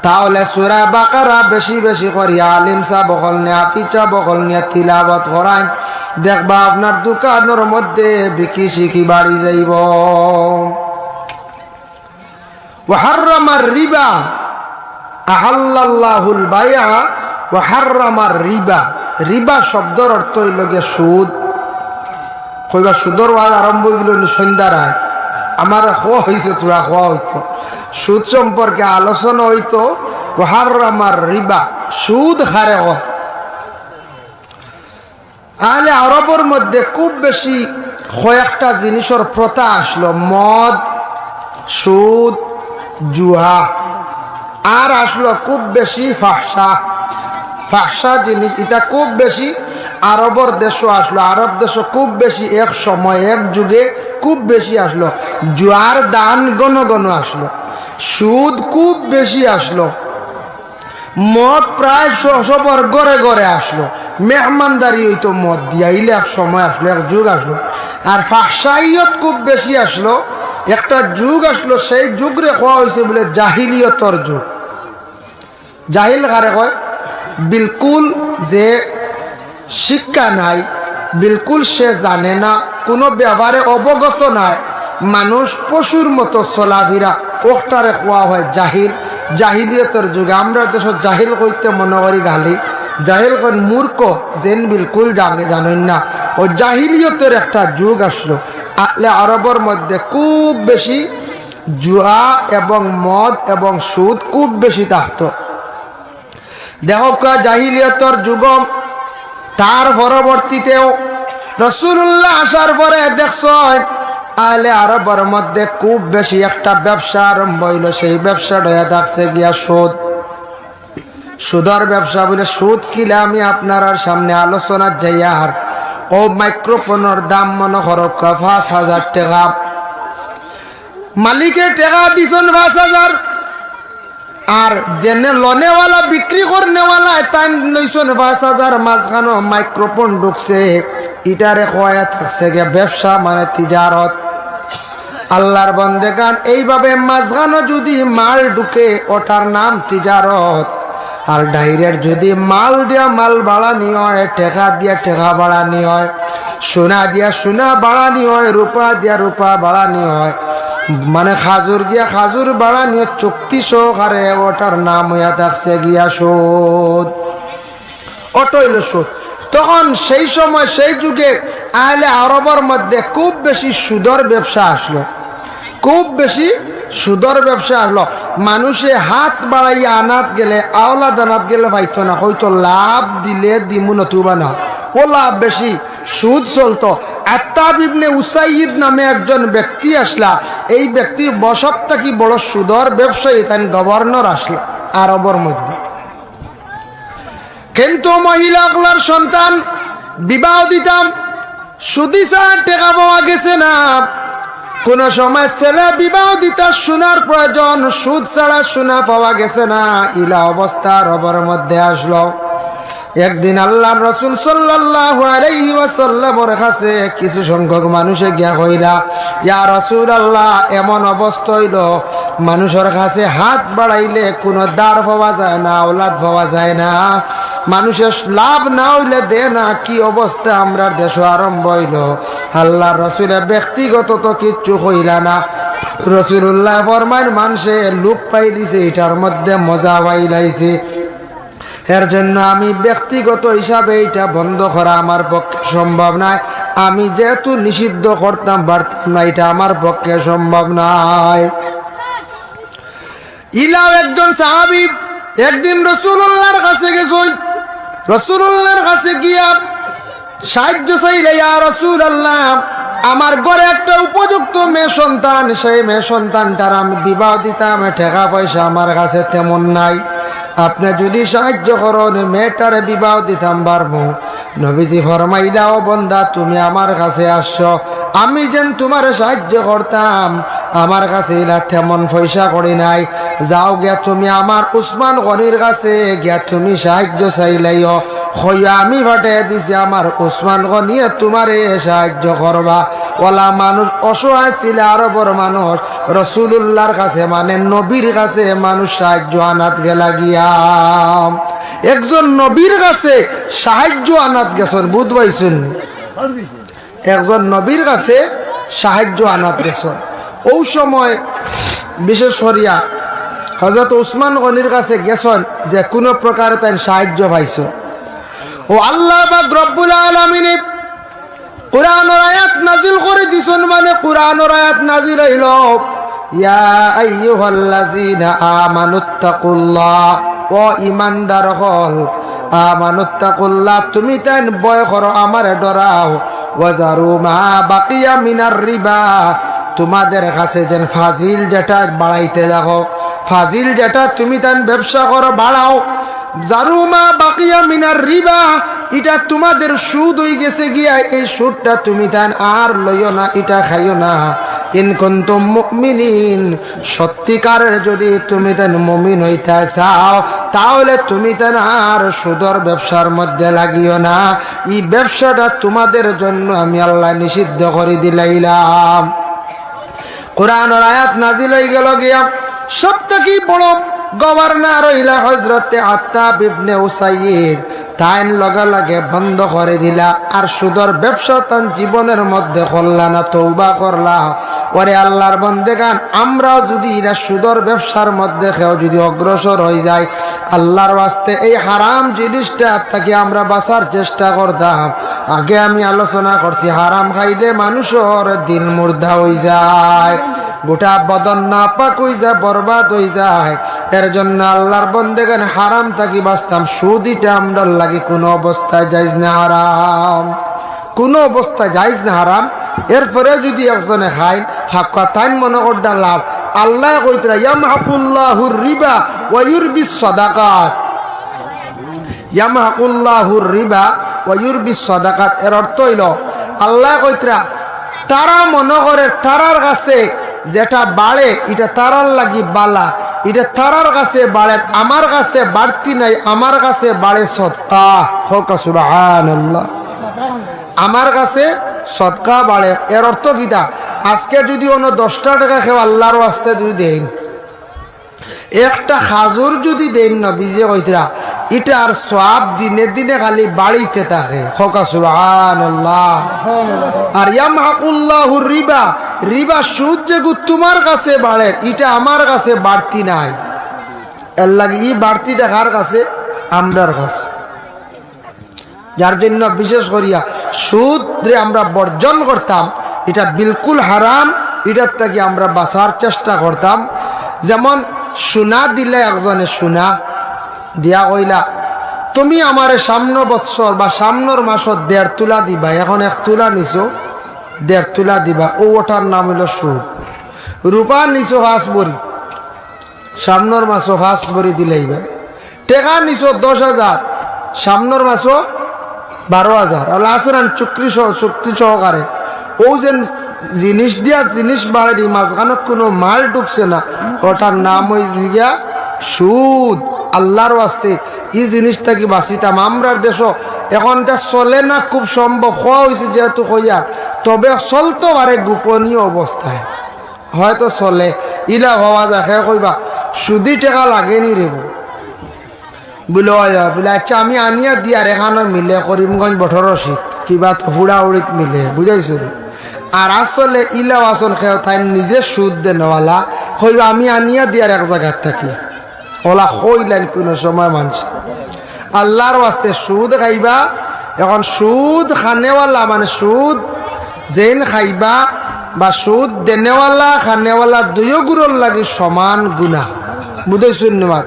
তাহলে সূরা বাকারা বেশি বেশি করিয়া আলিম সাহেব বকল নিয়া পিচা বকল নিয়া তিলাওয়াত করান দেখবা আপনার দোকানের মধ্যে বিক্রি শিখি বাড়ি যাইব ওয়াহাররামার রিবা আহাল্লাল্লাহুল বাইআ ওয়াহাররামার রিবা রিবা শব্দের অর্থ হইল গিয়ে সুদ কইবা সুদর ওয়াজ আরম্ভ হইল সন্ধ্যার আয় আমার হওয়া হয়েছে তোরা হওয়া হইতো সুদ সম্পর্কে আলোচনা হইতো ওয়াহাররামার রিবা সুদ হারে হয় আহলে আরবের মধ্যে খুব বেশি কয়েকটা জিনিসের প্রথা আসলো মদ সুদ জুয়া আর আসলো খুব বেশি ফাহসা জিনিস এটা খুব বেশি আরবের দেশও আসলো আরব দেশও খুব বেশি এক সময় এক যুগে খুব বেশি আসলো জুয়ার দান গণ গণ আসলো সুদ খুব বেশি আসলো মদ প্রায় সবার ঘরে ঘরে আসলো মেহমানদারি হইতো মদ দিয়া ইলে এক সময় আসলো এক যুগ আসলো আর ফাহসাইয়ত খুব বেশি আসলো একটা যুগ আসলো সেই যুগরে কোয়া হয়েছে বলে জাহিলিয়তর যুগ জাহিল কারে কয় বিলকুল যে শিক্ষা নাই বিলকুল সে জানে না কোনো ব্যাপারে অবগত নাই, মানুষ পশুর মতো চলাফেরা, ওটারে কোয়া হয় জাহিল। জাহিলিয়তের যুগে আমরা দেশ জাহিল কইতে মনে করি গালি, জাহিল কই মূর্খ, যেন বিলকুল জানেন না। ও জাহিলিয়তের একটা যুগ আসলো, আসলে আরবের মধ্যে খুব বেশি জুয়া এবং মদ এবং সুদ খুব বেশি থাকতো। দেখো জাহিলিয়তের যুগ, তার পরবর্তীতেও রাসূলুল্লাহ আসার পরে দেখছ আলে আরবের মধ্যে খুব বেশি একটা ব্যবসা আরম্ভ হইল। সেই ব্যবসাটা থাকছে গিয়া সুদ, সুদের ব্যবসা। বলে সুদ কিলে আমি আপনার সামনে আলোচনা যাই। আর ও মাইক্রোফোনের দাম মনে করো ৫,০০০ টাকা, মালিকে টাকা দিছেন ৫,০০০, আর দেনে লনেওয়ালা বিক্রি করনেওয়ালা তাই নইছেন ৫,০০০। মাঝখানো মাইক্রোফোন ঢুকছে, ইটারে কয়া থাকছে গে ব্যবসা মানে তিজারত। আল্লাহর বন্দেগান এইভাবে মাঝখানো যদি মাল ঢুকে ওটার নাম তিজারত। আর ডাইরেক্ট যদি মাল দিয়া মাল বাড়ানি হয়, টেকা দিয়া টেকা বাড়ানি হয়, সোনা দিয়া সোনা বাড়ানি হয়, রূপা দিয়া রূপা বাড়ানি হয়, মানে খাজুর দিয়া খাজুর বাড়ানি হয়, চুক্তি সহকারে ওটার নাম হইয়া থাকছে গিয়া সুদ। ওটা হইল সুদ। তখন সেই সময় সেই যুগে আহলে আরবের মধ্যে খুব বেশি সুদের ব্যবসা আসলো, খুব বেশি সুদের ব্যবসা আসলো। মানুষে হাত বাড়াইয়া আনাত গেলে, আওলাদ আনাত গেলে পাইতো না, হয়তো লাভ দিলে দিমু নতুবা না, ও লাভ বেশি, সুদ চলতো। আত্তাব ইবনে উসাইদ নামে একজন ব্যক্তি আসলা, এই ব্যক্তির বসবটা কি বড় সুদের ব্যবসায়ী, তাই গভর্নর আসলা আরবের মধ্যে। কিন্তু মহিলাগুলার সন্তান বিবাহ দিতাম, সুদি ছাড়া টেকা পাওয়া গেছে না। কোন সময় ছেলে বিবাহ দিতা সোনার প্রয়োজন, সুদ ছাড়া সোনা পাওয়া গেছে না। ইলা অবস্থা রবের মধ্যে আসলো। একদিন আল্লাহর রাসূল সাল্লাল্লাহু আলাইহি ওয়াসাল্লামের কাছে কিছু সংখ্যক মানুষে গিয়া কইরা, ইয়া রাসূলুল্লাহ, এমন অবস্থা হইল মানুষের কাছে হাত বাড়াইলে কোনো দাঁড় পাওয়া যায় না, আওলাদ পাওয়া যায় না, মানুষের লাভ না হইলে দে না, কি অবস্থা আমরা দেশ আরম্ভ হইল। আল্লাহর রাসূল ব্যক্তিগত তো কিচ্ছু কইলা না। রাসূলুল্লাহ ফরমান, মানুষে লুক পাই দিছে, এটার মধ্যে মজা পাইলাইছে। এর জন্য আমি ব্যক্তিগত হিসাবে এটা বন্ধ করা আমার পক্ষে সম্ভব নয়। আমি যেহেতু নিষিদ্ধ করতাম পারতাম না, এটা আমার পক্ষে সম্ভব নয়। ইলাও একজন সাহাবী একদিন রাসূলুল্লাহর কাছে গেছেন। রাসূলুল্লাহর কাছে গিয়া সাহায্য চাইলে, ইয়া রাসূলুল্লাহ, আমার ঘরে একটা উপযুক্ত মেয়ে সন্তান, সেই মেয়ে সন্তানটার আমি বিবাহ দিতাম, টাকা পয়সা আমার কাছে তেমন নাই, আপনি যদি সাহায্য করেন মেয়েটারে বিবাহ দিতাম পারবো। নবীজি ফরমাইলা, ও বান্দা, তুমি আমার কাছে আসছো, আমি যেন তোমার সাহায্য করতাম, আমার কাছে ইলা তেমন পয়সা করি নাই, যাও গিয়া তুমি আমার উসমান গনির কাছে গিয়া তুমি সাহায্য চাইলাইও, হইয়া আমি ফাটিয়ে দিছি, আমার উসমান গনিয়ে তোমারে সাহায্য করবা। ওলা মানুষ অসহায় ছিল, আরবের মানুষ রাসূলুল্লাহর কাছে মানে নবীর কাছে মানুষ সাহায্য আনাত গেলা গিয়া। একজন নবীর কাছে সাহায্য আনাত গেছেন, বুধ পাইছেন, একজন নবীর কাছে সাহায্য আনাত গেছেন। ও সময় বিশেষ করিয়া হযরত উসমান গনির কাছে গেছেন, যে কোনো প্রকারে তাই সাহায্য পাইছ। ও আল্লাহ পাক রব্বুল আলামিন কুরআনের আয়াত নাযিল করে দিছেন, মানে কুরআনের আয়াত নাযিল হইল, ইয়া আইয়ুহাল্লাযীনা আমানুত্তাকুল্লাহ, ও ঈমানদার হল, আমানুত্তাকুল্লাহ, তুমি তাই ভয় করো, আমারে ডরাও, ওয়াজারু মা বাকিয়া মিনার রিবা, তোমাদের কাছে যেন ফাজিল যেটা বাড়াইতে দেখো, ফাজিল যেটা তুমি তাই ব্যবসা করো বাড়াও, জারুমা বাকিয়া মিনার রিবা, এটা তোমাদের সুদ হয়ে গেছে গিয়া, এই সুদটা তুমি তান আর লইও না, এটা খাইও না। ইন কুনতুম মুমিনিন, সত্যিকারের যদি তুমি তান মুমিন হইতে চাও, তাহলে তুমি তান আর সুদের ব্যবসার মধ্যে লাগিও না। এই ব্যবসাটা তোমাদের জন্য আমি আল্লাহ নিষিদ্ধ করে দিলাইলাম। কুরআনের আয়াত নাজিল হয়ে গেল গিয়া, সবথেকে বড় গভর্নর হইলা হযরতে আত্তাব ইবনে উসাইদ, তাইন লগে লগে বন্ধ করে দিলা। আর সুদর ব্যবসা তান জীবনের মধ্যে করলা না, তওবা করলা। ওরে আল্লাহর বন্দেগান, আমরাও যদি এরা সুদর ব্যবসার মধ্যে কেউ যদি অগ্রসর হয়ে যায়, আল্লাহর ওয়াস্তে এই হারাম জিনিসটা থেকে আমরা বাঁচার চেষ্টা করতাম। আগে আমি আলোচনা করছি, হারাম খাইলে মানুষের দিল মুর্দা হয়ে যায়, গোটা বদন নাপাক হয়ে যায়, বরবাদ হয়ে যায়। এর জন্য আল্লাহর বন্দেগান হারাম থাকি বাঁচতাম। সুদিটা আমরা লাগে কোনো অবস্থায় যাইজ না হারাম, কোনো অবস্থায় যাইজ না হারাম। এরপরে যদি একজনে খায় হাক্কা তাইন মনে করডা লাভ। আল্লাহ কইতরা ইয়ামহাকুল্লাহুর রিবা ওয়া ইউরবিস সাদাকাত, ইয়ামহাকুল্লাহুর রিবা ওয়া ইউরবিস সাদাকাত। এর অর্থ হইল আল্লাহ কইতরা তারা মনে করে তারার কাছে যেটা বাড়ে এটা তারার লাগি বালা, এটা তারার কাছে বাড়ে, আমার কাছে বাড়তি নাই, আমার কাছে বাড়ে সদকা। হোক সুবহানাল্লাহ, আমার কাছে সদকা বাড়ে। এর অর্থ কিটা? আজকে যদি অন্য 10টা টাকা খেয়ে আল্লাহর ওয়াস্তে যদি দেন, একটা খাজুর যদি দেন না বিজে কইতরা, এটার সওয়াব দিনে দিনে খালি বাড়িতে থাকে। খোকা সুবহানাল্লাহ। আর ইয়ামহাকুল্লাহুর রিবা, রিবা সুদ যেগু তোমার কাছে বাড়ে, এটা আমার কাছে বাড়তি নাই। এর লাগে এই বাড়তিটা কার কাছে? আমরার কাছে। যার জন্য বিশেষ করিয়া সুদ আমরা বর্জন করতাম, এটা বিলকুল হারাম, এটার থেকে আমরা বাঁচার চেষ্টা করতাম। যেমন সোনা দিলে একজনে সোনা দিয়া কইলা তুমি আমারে সামনে বৎসর বা সামনের মাসত 1.5 তোলা দিবা, এখন 1 তোলা নিছো 1.5 তোলা দিবা, ওটার নাম হইল সুদ। রূপা নিছো 5 বড়ি, সামনের মাসও 5 বড়ি দিলেইবা। টাকা নিছো 10,000, সামনের মাসও 12,000। আল্লাহ আসরান চুক্তি সহকারে ও যে জিনিস দিয়া জিনিস বাড়ি মাঝখানে কোনো মাল ঢুকছে না, ওটার নাম হয়েছে গিয়া সুদ। আল্লাহর ওয়াস্তে এই জিনিসটা কি বাঁচিতাম। আমরার দেশ এখন যা চলে না, খুব সম্ভব হওয়া হয়েছে যেহেতু হইয়া, তবে চলতো পারে গোপনীয় অবস্থায়, হয়তো চলে। ইলা হওয়া দেখে কইবা সুদি টাকা লাগেনি রেব বলে বলে আচ্ছা আমি আনিয়া দিয়ার এখানে মিলে করিমগঞ্জ 18 শীত কিবা হুড়া উড়িত মিলে, বুঝাইছো। আর আসলে ইলাও আসল খেয়ে তাই নিজে সুদ দেনওয়ালা হইবা আমি আনিয়া দিয়ার এক জায়গার থাকি, ওলা হইলেন কোনো সময় মানুষ আল্লাহর ওয়াস্তে সুদ খাইবা। এখন সুদ খানেওয়ালা মানে সুদ যেন খাইবা বা সুদ দেনেওয়ালা খানেওয়ালা দুইও গুরুর লাগে সমান গুণা, বুঝাইছো নিমাত।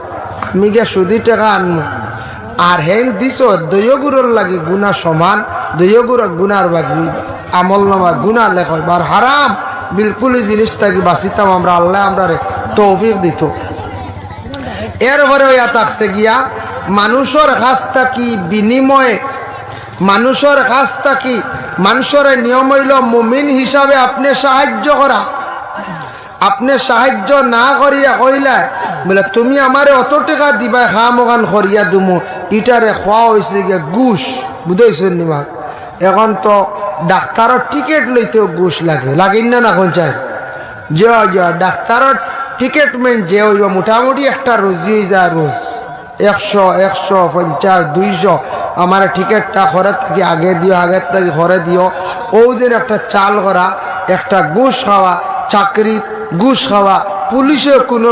আমি গিয়া সুদি টাকা আনবো আর হেন দিছ দুইও গুরুর লাগে গুণা সমান, দুইও গুণার বাকি আমল নামা গুণা লেখা বার হারাম। বিলকুল এই জিনিসটাকে বাঁচিতাম আমরা, আল্লাহ আমরা তৌফিক দিত। এরপরে ইয়া থাকছে গিয়া মানুষের কাছ থাকি বিনিময়ে, মানুষের কাছ থাকি মানুষের নিয়ম হইল মুমিন হিসাবে আপনি সাহায্য করা। আপনি সাহায্য না করিয়া কইলা বলে তুমি আমারে অত টাকা দিবা খাম ওখান করিয়া দুমু, ইটারে খোয়া হয়েছে গিয়া ঘুষ, বুঝাইছো নিমা। এখন তো ডাক্তারের টিকিট লইতেও ঘুষ লাগে, লাগিন না এখন চাই যে ডাক্তারের টিকিট মেন যে হইব মোটামুটি একটা রোজি হয়ে যায়, রোজ 100, 150, 200 আমার টিকিটটা ঘরের থেকে আগে দিও, আগের থেকে ঘরে দিও। ওদের একটা চাল করা, একটা ঘুষ খাওয়া, চাকরি ঘুষ খাওয়া, পুলিশে কোনো